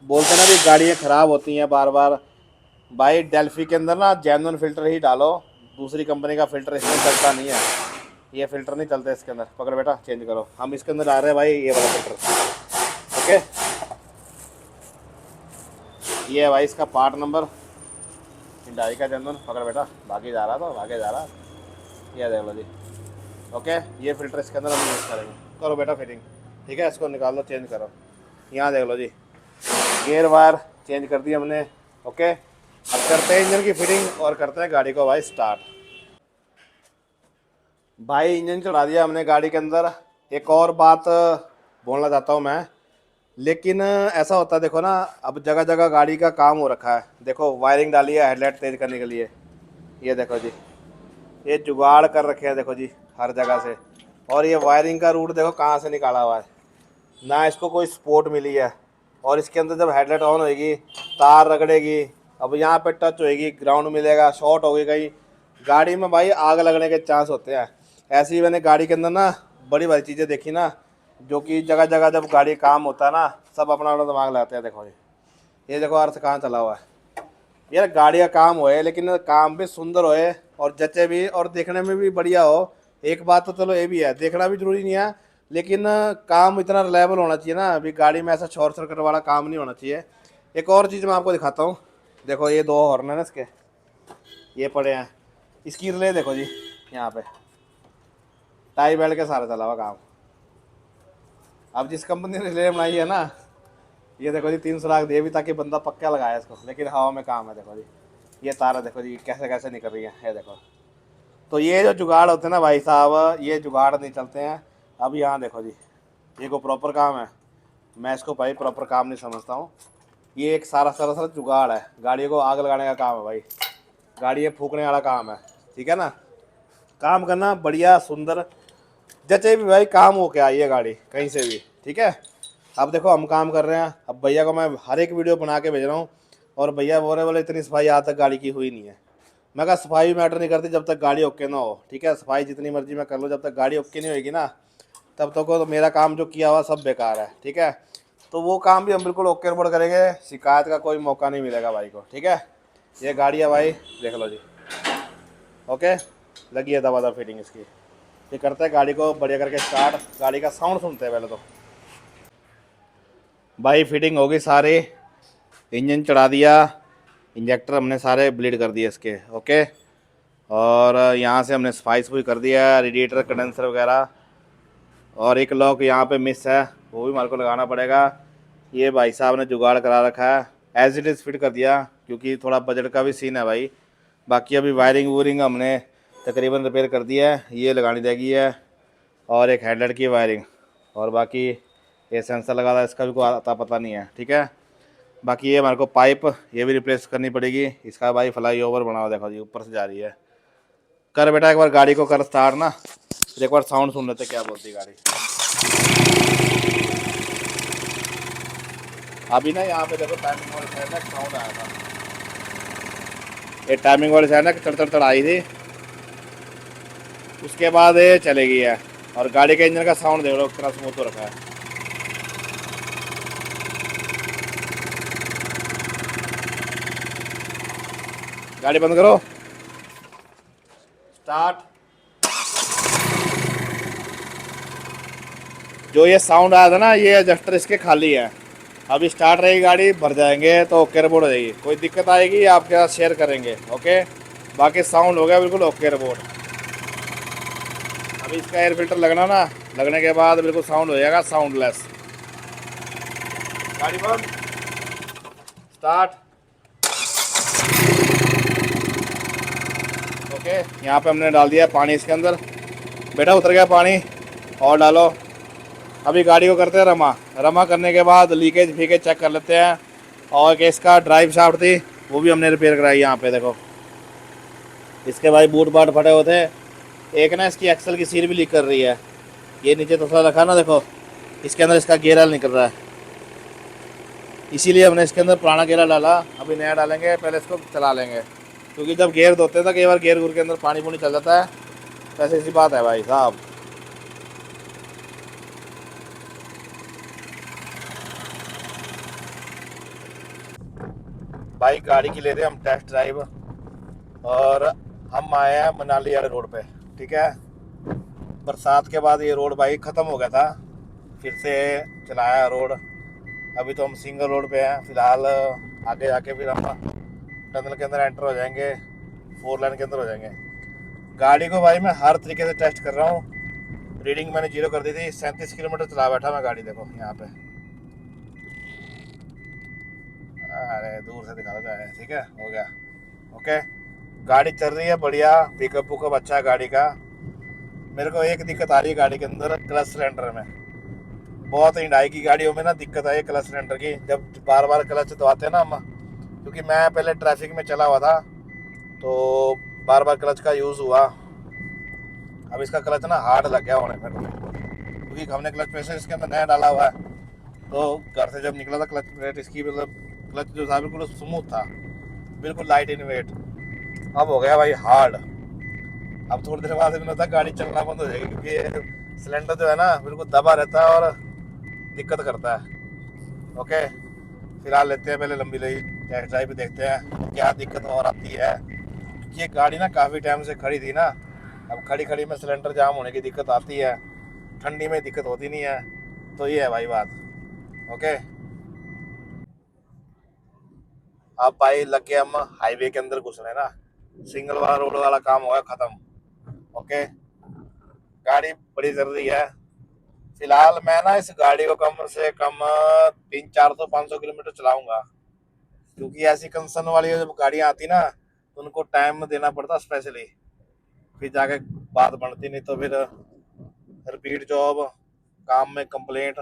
बोलते ना भी गाड़ियाँ ख़राब होती हैं बार बार, भाई डेल्फी के अंदर ना जेन्युइन फ़िल्टर ही डालो, दूसरी कंपनी का फ़िल्टर इसमें चलता नहीं है। ये फ़िल्टर नहीं चलते इसके अंदर। पकड़ बेटा, चेंज करो। हम इसके अंदर डाल रहे हैं भाई ये वाला फ़िल्टर। ओके, ये है भाई इसका पार्ट नंबर, हिंडाई का जेन्युइन। पकड़ बेटा, भागे जा रहा तो भागे जा रहा। ये देख लो जी। ओके, ये फ़िल्टर इसके अंदर हम यूज़ करेंगे। करो बेटा फिटिंग, ठीक है, इसको निकाल लो, चेंज करो। यहाँ देख लो जी, गियर वायर चेंज कर दी हमने। ओके, अब करते हैं इंजन की फिटिंग और करते हैं गाड़ी को भाई स्टार्ट। भाई इंजन चढ़ा दिया हमने गाड़ी के अंदर। एक और बात बोलना चाहता हूँ मैं, लेकिन ऐसा होता है देखो ना, अब जगह जगह गाड़ी का काम हो रखा है। देखो वायरिंग डाली है हेडलाइट तेज करने के लिए, ये देखो जी, ये जुगाड़ कर रखे हैं देखो जी हर जगह से। और ये वायरिंग का रूट देखो कहाँ से निकाला हुआ है, ना इसको कोई सपोर्ट मिली है। और इसके अंदर जब हेडलाइट ऑन होएगी, तार रगड़ेगी, अब यहाँ पे टच होएगी, ग्राउंड मिलेगा, शॉर्ट होगी कहीं, गाड़ी में भाई आग लगने के चांस होते हैं। ऐसे ही मैंने गाड़ी के अंदर ना बड़ी बड़ी चीज़ें देखी ना, जो कि जगह जगह जब गाड़ी काम होता है ना, सब अपना अपना दिमाग लगाते हैं। देखो ये देखो अर्थ कहाँ चला हुआ है। यार गाड़ी का काम होए, लेकिन काम भी सुंदर होए और जचे भी और देखने में भी बढ़िया हो। एक बात तो चलो ये भी है, देखना भी जरूरी नहीं है, लेकिन काम इतना रिलायबल होना चाहिए ना। अभी गाड़ी में ऐसा शॉर्ट सर्किट वाला काम नहीं होना चाहिए। एक और चीज़ मैं आपको दिखाता हूँ, देखो ये दो हॉर्न है ना इसके, ये पड़े हैं। इसकी रिले देखो जी, यहाँ पे टाई बेल्ट के सारे चला हुआ काम। अब जिस कंपनी ने रिले बनाई है ना, ये देखो जी 3 सुराख दिए भी ताकि बंदा पक्का लगाया इसको, लेकिन हवा में काम है। देखो जी ये तार देखो जी कैसे कैसे निकल रही है, ये देखो। तो ये जो जुगाड़ होते हैं ना भाई साहब, ये जुगाड़ नहीं चलते हैं। अब यहाँ देखो जी, ये को प्रॉपर काम है, मैं इसको भाई प्रॉपर काम नहीं समझता हूँ। ये एक सारा सारा सारा जुगाड़ है, गाड़ी को आग लगाने का काम है भाई, गाड़ी फूकने वाला काम है। ठीक है ना, काम करना बढ़िया सुंदर जचे भी भाई, काम हो के आई है गाड़ी कहीं से भी। ठीक है, अब देखो हम काम कर रहे हैं, अब भैया को मैं हर एक वीडियो बना के भेज रहा हूँ, और भैया बोल रहे बोले इतनी सफाई आज तक गाड़ी की हुई नहीं है। मैं कहा सफाई मैटर नहीं करती जब तक गाड़ी ओके ना हो। ठीक है, सफाई जितनी मर्जी मैं कर लूँ, जब तक गाड़ी ओके नहीं होगी ना, तब तक तो मेरा काम जो किया हुआ सब बेकार है। ठीक है, तो वो काम भी हम बिल्कुल ओके रिपोर्ट करेंगे, शिकायत का कोई मौका नहीं मिलेगा भाई को। ठीक है, ये गाड़ी है भाई, देख लो जी। ओके, लगी है दबा फिटिंग इसकी। ये करते हैं गाड़ी को बढ़िया करके स्टार्ट, गाड़ी का साउंड सुनते हैं पहले तो। भाई फिटिंग होगी सारी, इंजन चढ़ा दिया, इंजेक्टर हमने सारे ब्लीड कर दिए इसके। ओके, और यहाँ से हमने सफाई सफाई कर दिया, रेडिएटर कंडेंसर वगैरह। और एक लॉक यहाँ पे मिस है, वो भी हमारे को लगाना पड़ेगा। ये भाई साहब ने जुगाड़ करा रखा है, एज इट इज़ फिट कर दिया, क्योंकि थोड़ा बजट का भी सीन है भाई। बाकी अभी वायरिंग वूरिंग हमने तकरीबन रिपेयर कर दिया है, ये लगानी रहेगी है, और एक हेडलाइट की वायरिंग, और बाकी ये सेंसर लगा था इसका भी कोई आता पता नहीं है। ठीक है, बाकी ये हमारे को पाइप ये भी रिप्लेस करनी पड़ेगी। इसका भाई फ्लाई ओवर बना हुआ देखो जी, ऊपर से जा रही है। कर बेटा एक बार गाड़ी को कर स्टार्ट ना, फिर एक बार साउंड सुन लेते क्या बोलती है गाड़ी। अभी ना यहाँ पे देखो टाइमिंग वाले साइड ना साउंड आया था, ये टाइमिंग वाले साइड ना चढ़ चढ़ चढ़ आई थी, उसके बाद ये चलेगी है। और गाड़ी के इंजन का साउंड देख लो कितना स्मूथ हो रखा है। गाड़ी बंद करो, स्टार्ट। जो ये साउंड आया था ना, ये एडजस्टर इसके खाली है, अभी स्टार्ट रहेगी गाड़ी, भर जाएंगे तो ओके रिपोर्ट हो जाएगी। कोई दिक्कत आएगी आपके साथ शेयर करेंगे। ओके, बाकी साउंड हो गया बिल्कुल ओके रिपोर्ट। अभी इसका एयर फिल्टर लगना ना, लगने के बाद बिल्कुल साउंड हो जाएगा साउंडलेस। गाड़ी बंद, स्टार्ट। ओके, यहाँ पे हमने डाल दिया पानी इसके अंदर, बेटा उतर गया पानी, और डालो। अभी गाड़ी को करते हैं रमा, रमा करने के बाद लीकेज फीकेज चेक कर लेते हैं। और कि इसका ड्राइव शाफ्ट थी वो भी हमने रिपेयर कराई। यहाँ पे देखो इसके भाई बूट बाट फटे हुए थे, एक ना इसकी एक्सल की सील भी लीक कर रही है। ये नीचे तसला रखा ना, देखो इसके अंदर इसका गेयर ऑयल निकल रहा है, इसीलिए हमने इसके अंदर पुराना गेयर डाला, अभी नया डालेंगे, पहले इसको चला लेंगे, क्योंकि जब गेयर धोते हैं तो कई बार गेयर गुर के अंदर पानी पूनी चल जाता है, वैसे ऐसी बात है भाई साहब। भाई गाड़ी की लेते हैं हम टेस्ट ड्राइव, और हम आए हैं मनाली वाले रोड पे। ठीक है, बरसात के बाद ये रोड भाई ख़त्म हो गया था, फिर से चलाया रोड। अभी तो हम सिंगल रोड पे हैं फ़िलहाल, आगे जाके फिर हम टनल के अंदर एंटर हो जाएंगे, 4 लाइन के अंदर हो जाएंगे। गाड़ी को भाई मैं हर तरीके से टेस्ट कर रहा हूँ। रीडिंग मैंने 0 कर दी थी, 37 किलोमीटर चला बैठा मैं गाड़ी, देखो यहाँ पे, अरे दूर से दिखा देता है। ठीक है, हो गया, ओके। गाड़ी चल रही है बढ़िया, पिकअप वुकअप अच्छा है गाड़ी का। मेरे को एक दिक्कत आ रही है गाड़ी के अंदर, क्लच सिलेंडर में। बहुत हिंडाई की गाड़ियों में ना दिक्कत आई है क्लच सिलेंडर की, जब बार बार क्लच दबाते हैं ना हम, क्योंकि मैं पहले ट्रैफिक में चला हुआ था तो बार बार क्लच का यूज़ हुआ। अब इसका क्लच ना हार्ड लग गया होने पर, क्योंकि हमने क्लच प्रेशर इसके अंदर नया डाला हुआ है। तो घर से जब निकला था क्लच प्लेट इसकी, मतलब क्लच जो था बिल्कुल स्मूथ था, बिल्कुल लाइट इन वेट। अब हो गया भाई हार्ड। अब थोड़ी देर बाद मुझे था गाड़ी चलना बंद हो जाएगी, क्योंकि ये सिलेंडर जो है ना बिल्कुल दबा रहता है और दिक्कत करता है। ओके, फिलहाल लेते हैं पहले लंबी टेस्ट ड्राइव भी, देखते हैं क्या दिक्कत और आती है। क्योंकि ये गाड़ी ना काफ़ी टाइम से खड़ी थी ना, अब खड़ी खड़ी में सिलेंडर जाम होने की दिक्कत आती है, ठंडी में दिक्कत होती नहीं है। तो ये है भाई बात। ओके, अब भाई लग के हम हाईवे के अंदर घुस रहे हैं ना, सिंगल वाला रोड वाला काम होगा खत्म। ओके, गाड़ी बड़ी जरूरी है। फिलहाल मैं ना इस गाड़ी को कम से कम 300-400-500 किलोमीटर चलाऊंगा, क्योंकि ऐसी कंसर्न वाली जब गाड़ियां आती ना तो उनको टाइम देना पड़ता स्पेशली, फिर जाके बात बनती, नहीं तो फिर रिपीट जॉब, काम में कंप्लेंट,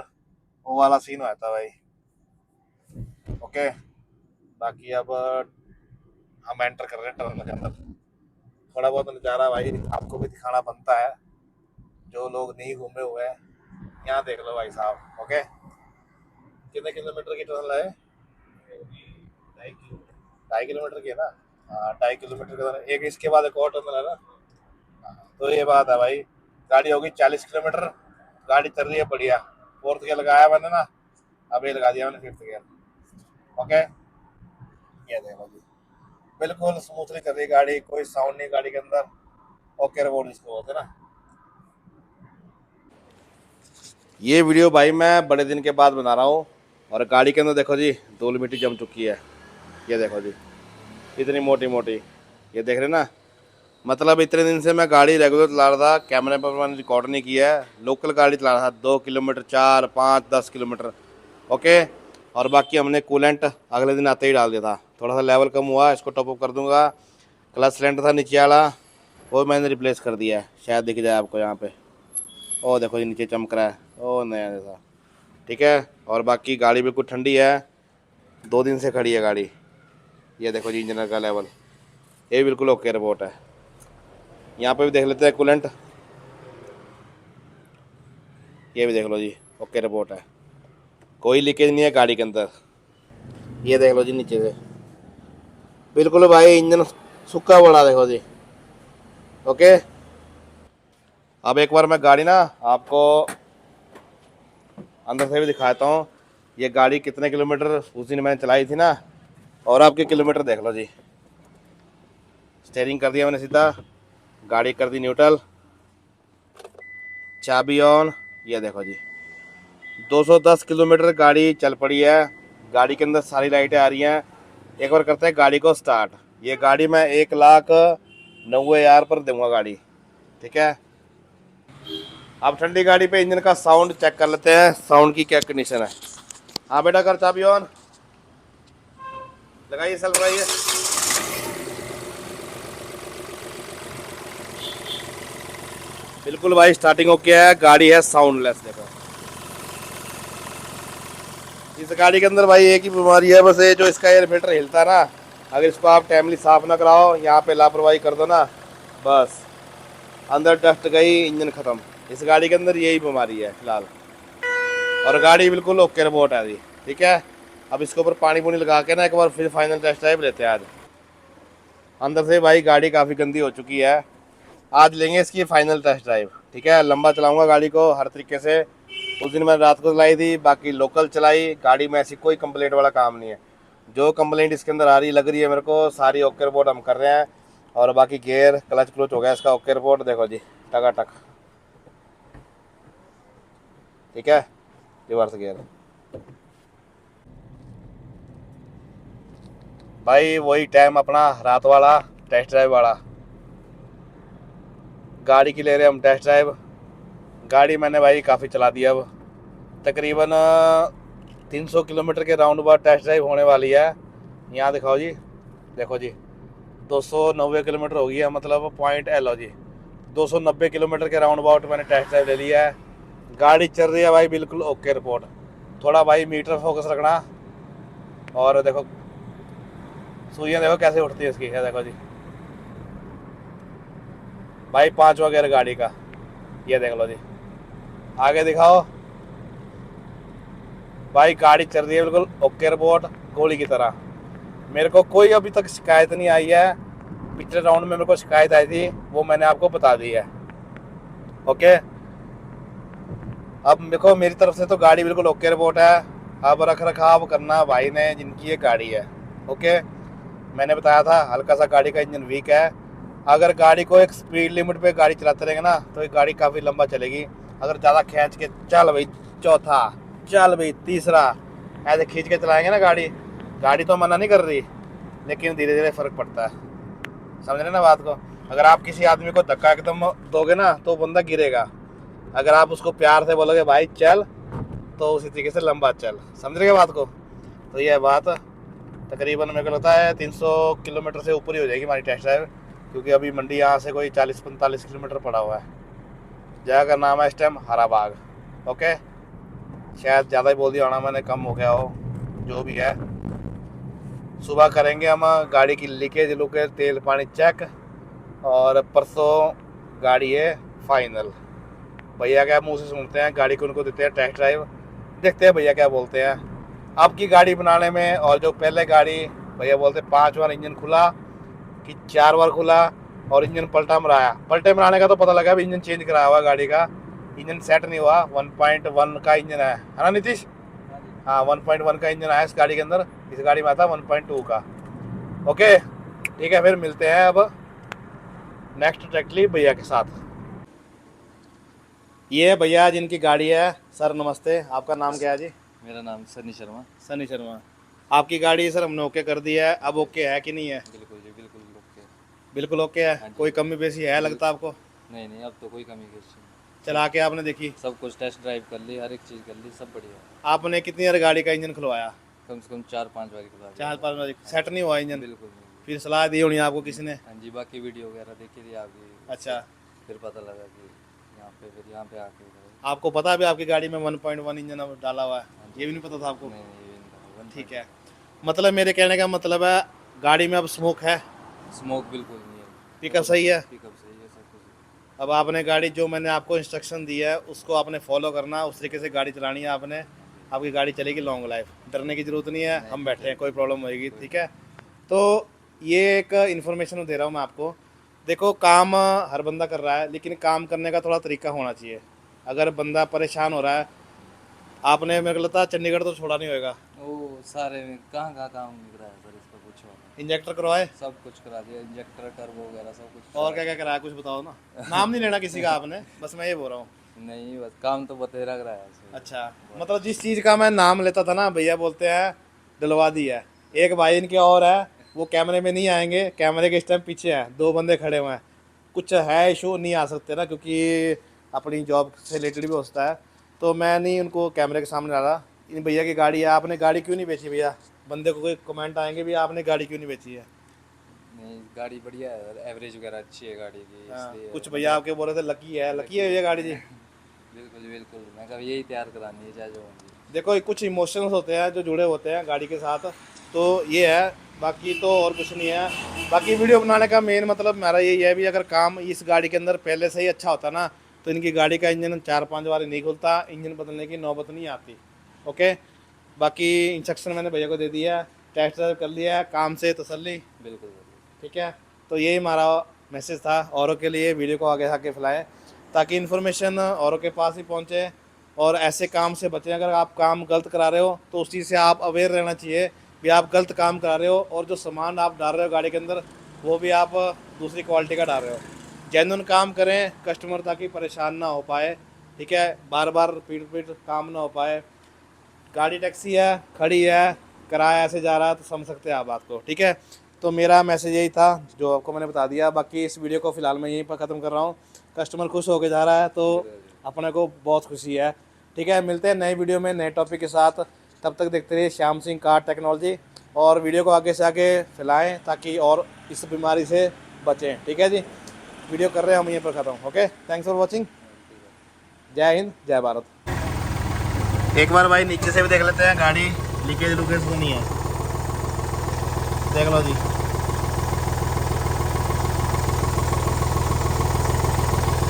वो वाला सीन होता है भाई। ओके, बाकी अब हम एंटर कर रहे हैं टनल के अंदर। थोड़ा बहुत नज़ारा भाई आपको भी दिखाना बनता है, जो लोग नहीं घूमे हुए हैं। यहाँ देख लो भाई साहब। ओके, कितने किलोमीटर की टनल है? 2.5 किलोमीटर की है ना? हाँ, 2.5 किलोमीटर का टनल। एक इसके बाद एक और टनल है ना। हाँ, तो ये बात है भाई, गाड़ी होगी 40 किलोमीटर, गाड़ी चल रही है बढ़िया। फोर्थ गियर लगाया मैंने ना, अभी लगा दिया मैंने फिफ्थ गियर। ओके, ये देखो जी, बिल्कुल स्मूथली चल रही है गाड़ी, कोई साउंड नहीं गाड़ी के अंदर। ओके रिवॉर्ड जिसको बोलते हैं ना। ये वीडियो भाई मैं बड़े दिन के बाद बना रहा हूँ, और गाड़ी के अंदर देखो जी धूल मिट्टी जम चुकी है। ये देखो जी, इतनी मोटी मोटी, ये देख रहे ना। मतलब इतने दिन से मैं गाड़ी रेगुलर चला रहा था, कैमरे पर मैंने रिकॉर्ड नहीं किया है, लोकल गाड़ी चला रहा था, 2 किलोमीटर, 4, 5, 10 किलोमीटर। ओके, और बाकी हमने कूलेंट अगले दिन आते ही डाल दिया था। थोड़ा सा लेवल कम हुआ, इसको टॉपअप कर दूंगा। क्लच सिलेंडर था नीचे वाला, वो मैंने रिप्लेस कर दिया है, शायद दिख जाए आपको यहाँ पे। ओ देखो जी नीचे चमक रहा है, ओ नया जैसा। ठीक है, और बाकी गाड़ी बिल्कुल ठंडी है, 2 दिन से खड़ी है गाड़ी। ये देखो जी इंजन का लेवल, ये बिल्कुल ओके रिपोर्ट है। यहाँ पे भी देख लेते हैं कूलेंट, ये भी देख लो जी ओके रिपोर्ट है, कोई लीकेज नहीं है गाड़ी के अंदर। ये देख लो जी नीचे से बिल्कुल भाई इंजन सूखा पड़ा, देखो जी। ओके, अब एक बार मैं गाड़ी ना आपको अंदर से भी दिखाता हूँ, ये गाड़ी कितने किलोमीटर उस दिन मैंने चलाई थी ना, और आपके किलोमीटर देख लो जी। स्टेयरिंग कर दिया मैंने सीधा, गाड़ी कर दी न्यूट्रल, चाबी ऑन। ये देखो जी 210 किलोमीटर गाड़ी चल पड़ी है, गाड़ी के अंदर सारी लाइटें आ रही हैं। एक बार करते हैं गाड़ी को स्टार्ट। ये गाड़ी मैं 1,90,000 पर दूंगा गाड़ी। ठीक है, अब ठंडी गाड़ी पे इंजन का साउंड चेक कर लेते हैं, साउंड की क्या कंडीशन है। हाँ बेटा, कर चाबी ऑन, लगाइए सेल्फ, लगाइए। बिल्कुल भाई स्टार्टिंग ओके है, गाड़ी है साउंडलेस। देखो इस गाड़ी के अंदर भाई एक ही बीमारी है बस, ये जो इसका एयर फिल्टर हिलता है ना, अगर इसको आप टाइमली साफ ना कराओ, यहाँ पे लापरवाही कर दो ना, बस अंदर डस्ट गई, इंजन ख़त्म। इस गाड़ी के अंदर यही बीमारी है फिलहाल, और गाड़ी बिल्कुल ओके रिपोर्ट है जी। ठीक है, अब इसके ऊपर पानी पुनी लगा के ना एक बार फिर फाइनल टेस्ट ड्राइव लेते हैं आज। अंदर से भाई गाड़ी काफ़ी गंदी हो चुकी है, आज लेंगे इसकी फाइनल टेस्ट ड्राइव। ठीक है, लंबा चलाऊंगा गाड़ी को हर तरीके से। उस दिन मैंने रात को चलाई थी, बाकी लोकल चलाई गाड़ी में, ऐसी कोई कंप्लेंट वाला काम नहीं है। जो कंप्लेंट इसके अंदर आ रही लग रही है मेरे को, सारी ओके रिपोर्ट हम कर रहे हैं। और बाकी गियर क्लच क्लच हो गया इसका ओके रिपोर्ट, देखो जी टकाटक। ठीक है, रिवर्स गियर भाई, वही टाइम अपना रात वाला टेस्ट ड्राइव वाला। गाड़ी की ले रहे हम टेस्ट ड्राइव। गाड़ी मैंने भाई काफ़ी चला दी, अब तकरीबन 300 किलोमीटर के राउंड अबाउट टेस्ट ड्राइव होने वाली है। यहाँ दिखाओ जी, देखो जी 290 किलोमीटर हो गई है, मतलब पॉइंट एल हो जी। 290 किलोमीटर के राउंड अबाउट मैंने टेस्ट ड्राइव ले लिया है। गाड़ी चल रही है भाई बिल्कुल ओके रिपोर्ट। थोड़ा भाई मीटर फोकस रखना। और देखो सुइयाँ देखो कैसे उठती है इसकी, है देखो जी भाई 5वां गियर गाड़ी का, ये देख लो जी। आगे दिखाओ भाई, गाड़ी चल रही है बिल्कुल ओके रिपोर्ट, गोली की तरह। मेरे को कोई अभी तक शिकायत नहीं आई है। पिछले राउंड में मेरे को शिकायत आई थी, वो मैंने आपको बता दी है। ओके, अब देखो मेरी तरफ से तो गाड़ी बिल्कुल ओके रिपोर्ट है। अब रख रखाव करना भाई ने जिनकी ये गाड़ी है। ओके, मैंने बताया था हल्का सा गाड़ी का इंजन वीक है। अगर गाड़ी को एक स्पीड लिमिट पे गाड़ी चलाते रहेंगे ना तो ये गाड़ी काफ़ी लंबा चलेगी। अगर ज़्यादा खींच के चल भाई चौथा, चल भाई तीसरा, ऐसे खींच के चलाएंगे ना गाड़ी, गाड़ी तो मना नहीं कर रही, लेकिन धीरे धीरे फ़र्क पड़ता है। समझ रहे ना बात को। अगर आप किसी आदमी को धक्का एकदम दोगे ना तो बंदा गिरेगा। अगर आप उसको प्यार से बोलोगे भाई चल, तो उसी तरीके से लंबा चल। समझ रहे बात को। तो यह बात तकरीबन मेरे को लगता है 300 किलोमीटर से ऊपर ही हो जाएगी हमारी टेस्ट ड्राइव, क्योंकि अभी मंडी यहाँ से कोई 40-45 किलोमीटर पड़ा हुआ है। जगह का नाम है इस टाइम हरा बाग। ओके, शायद ज़्यादा ही बोल दिया होना मैंने, कम हो गया हो, जो भी है। सुबह करेंगे हम गाड़ी की लीकेज लुकेज तेल पानी चेक, और परसों गाड़ी है फाइनल। भैया क्या मुंह से सुनते हैं, गाड़ी को उनको देते हैं टेस्ट ड्राइव, देखते हैं भैया क्या बोलते हैं। आपकी गाड़ी बनाने में और जो पहले गाड़ी, भैया बोलते 5 बार इंजन खुला कि 4 बार खुला और इंजन पलटा मराया। पलटे मराने का तो पता लगा, अभी इंजन चेंज कराया हुआ गाड़ी का, इंजन सेट नहीं हुआ। 1.1 का इंजन है ना नीतीश? हाँ 1.1 का इंजन आया इस गाड़ी के अंदर, इस गाड़ी में आता 1.2 का। ओके ठीक है, फिर मिलते हैं अब नेक्स्ट ट्रैक्टली भैया के साथ। ये है भैया जिनकी गाड़ी है। सर नमस्ते, आपका नाम क्या है जी? मेरा नाम सनी शर्मा। सनी शर्मा। आपकी गाड़ी सर हमने ओके कर दी है, अब ओके है कि नहीं है? बिल्कुल जी, बिल्कुल ओके। बिल्कुल ओके है। हाँ जी। कोई कमी पेशी है लगता आपको? नहीं नहीं, अब तो कोई कमी नहीं। चला के आपने देखी? सब कुछ टेस्ट ड्राइव कर ली, हर एक चीज़ कर ली, सब बढ़िया। आपने कितनी बार गाड़ी का इंजन खुलवाया? कम से कम 4-5 बार की बात। 4-5 बार सेट नहीं हुआ इंजन? बिल्कुल नहीं। फिर सलाह दी होनी आपको किसी ने? हाँ जी, बाकी वीडियो वगैरह देखी थी आपकी। अच्छा, फिर पता लगा कि यहाँ पे आके आपको पता भी आपकी गाड़ी में 1.1 इंजन अब डाला हुआ है? ये भी नहीं पता था आपको? नहीं नहीं, ये नहीं था। ठीक है, मतलब मेरे कहने का मतलब है गाड़ी में अब स्मोक है? स्मोक बिल्कुल नहीं है। पिकअप सही है? पिकअप सही है, सब कुछ। अब आपने गाड़ी जो मैंने आपको इंस्ट्रक्शन दी है उसको आपने फॉलो करना, उस तरीके से गाड़ी चलानी है आपने। आपकी गाड़ी चलेगी लॉन्ग लाइफ, डरने की ज़रूरत नहीं है। हम बैठे हैं, कोई प्रॉब्लम होएगी। ठीक है, तो ये एक इन्फॉर्मेशन दे रहा हूँ मैं आपको। देखो काम हर बंदा कर रहा है, लेकिन काम करने का थोड़ा तरीका होना चाहिए। अगर बंदा परेशान हो रहा है, आपने मेरे को लगता है चंडीगढ़ तो छोड़ा नहीं होएगा। वो सारे में कहाँ काम निकला है सर, इसका कुछ और इंजेक्टर करवाए? सब कुछ करा दिया, इंजेक्टर टर्बो वगैरह सब कुछ। और क्या क्या कराया, कुछ बताओ ना। नाम नहीं लेना किसी का आपने, बस मैं ये बोल रहा हूँ। नहीं, बस काम तो बतेरा कराया है। अच्छा, मतलब जिस चीज़ का मैं नाम लेता था ना, भैया बोलते हैं दिलवा दी है। एक भाई इनके और है, वो कैमरे में नहीं आएंगे, कैमरे के इस टाइम पीछे हैं, 2 बंदे खड़े हुए हैं। कुछ है इशू, नहीं आ सकते ना, क्योंकि अपनी जॉब से रिलेटेड भी होता है, तो मैं नहीं उनको कैमरे के सामने डाला। इन भैया की गाड़ी है, आपने गाड़ी क्यों नहीं बेची भैया? बंदे को कोई कमेंट आएंगे भी आपने गाड़ी क्यों नहीं बेची है? नहीं, गाड़ी बढ़िया है, एवरेज वगैरह अच्छी है गाड़ी की, हाँ, इसलिए। कुछ भैया आपके बोल रहे थे लकी है, लकी है भैया गाड़ी जी? बिल्कुल बिल्कुल, मैं कहा यही तैयार करानी है चाहे जो होगी। देखो कुछ इमोशंस होते हैं जो जुड़े होते हैं गाड़ी के साथ, तो ये है, बाकी तो और कुछ नहीं है। बाकी वीडियो बनाने का मेन मतलब मेरा यही है भी, अगर काम इस गाड़ी के अंदर पहले से ही अच्छा होता ना तो इनकी गाड़ी का इंजन 4-5 बार नहीं खुलता, इंजन बदलने की नौबत नहीं आती। ओके, बाकी इंस्ट्रक्शन मैंने भैया को दे दिया, टेस्ट ड्राइव कर लिया है, काम से तसल्ली। बिल्कुल ठीक है, तो यही हमारा मैसेज था औरों के लिए, वीडियो को आगे आके फैलाएं ताकि इन्फॉर्मेशन औरों के पास ही पहुंचे और ऐसे काम से बचें। अगर आप काम गलत करा रहे हो तो उस चीज़ से आप अवेयर रहना चाहिए कि आप गलत काम करा रहे हो, और जो सामान आप डाल रहे हो गाड़ी के अंदर वो भी आप दूसरी क्वालिटी का डाल रहे हो। जेन्युइन काम करें कस्टमर, ताकि परेशान ना हो पाए। ठीक है, बार बार रिपीट काम ना हो पाए। गाड़ी टैक्सी है, खड़ी है, किराया ऐसे जा रहा है, तो समझ सकते हैं आप बात को। ठीक है, तो मेरा मैसेज यही था जो आपको मैंने बता दिया। बाकी इस वीडियो को फ़िलहाल मैं यहीं पर ख़त्म कर रहा हूँ। कस्टमर खुश होकर जा रहा है तो अपने को बहुत खुशी है। ठीक है, मिलते हैं नए वीडियो में नए टॉपिक के साथ। तब तक देखते रहिए श्याम सिंह कार टेक्नोलॉजी, और वीडियो को आगे से आगे फैलाएँ ताकि और इस बीमारी से बचें। ठीक है जी, वीडियो कर रहे हैं हम यहीं पर ख़त्म। Okay, thanks for watching. जय हिंद, जय भारत। एक बार भाई नीचे से भी देख लेते हैं, गाड़ी लीकेज लुकेज तो नहीं है, देख लो जी।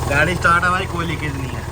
गाड़ी स्टार्ट है भाई, कोई लीकेज नहीं है।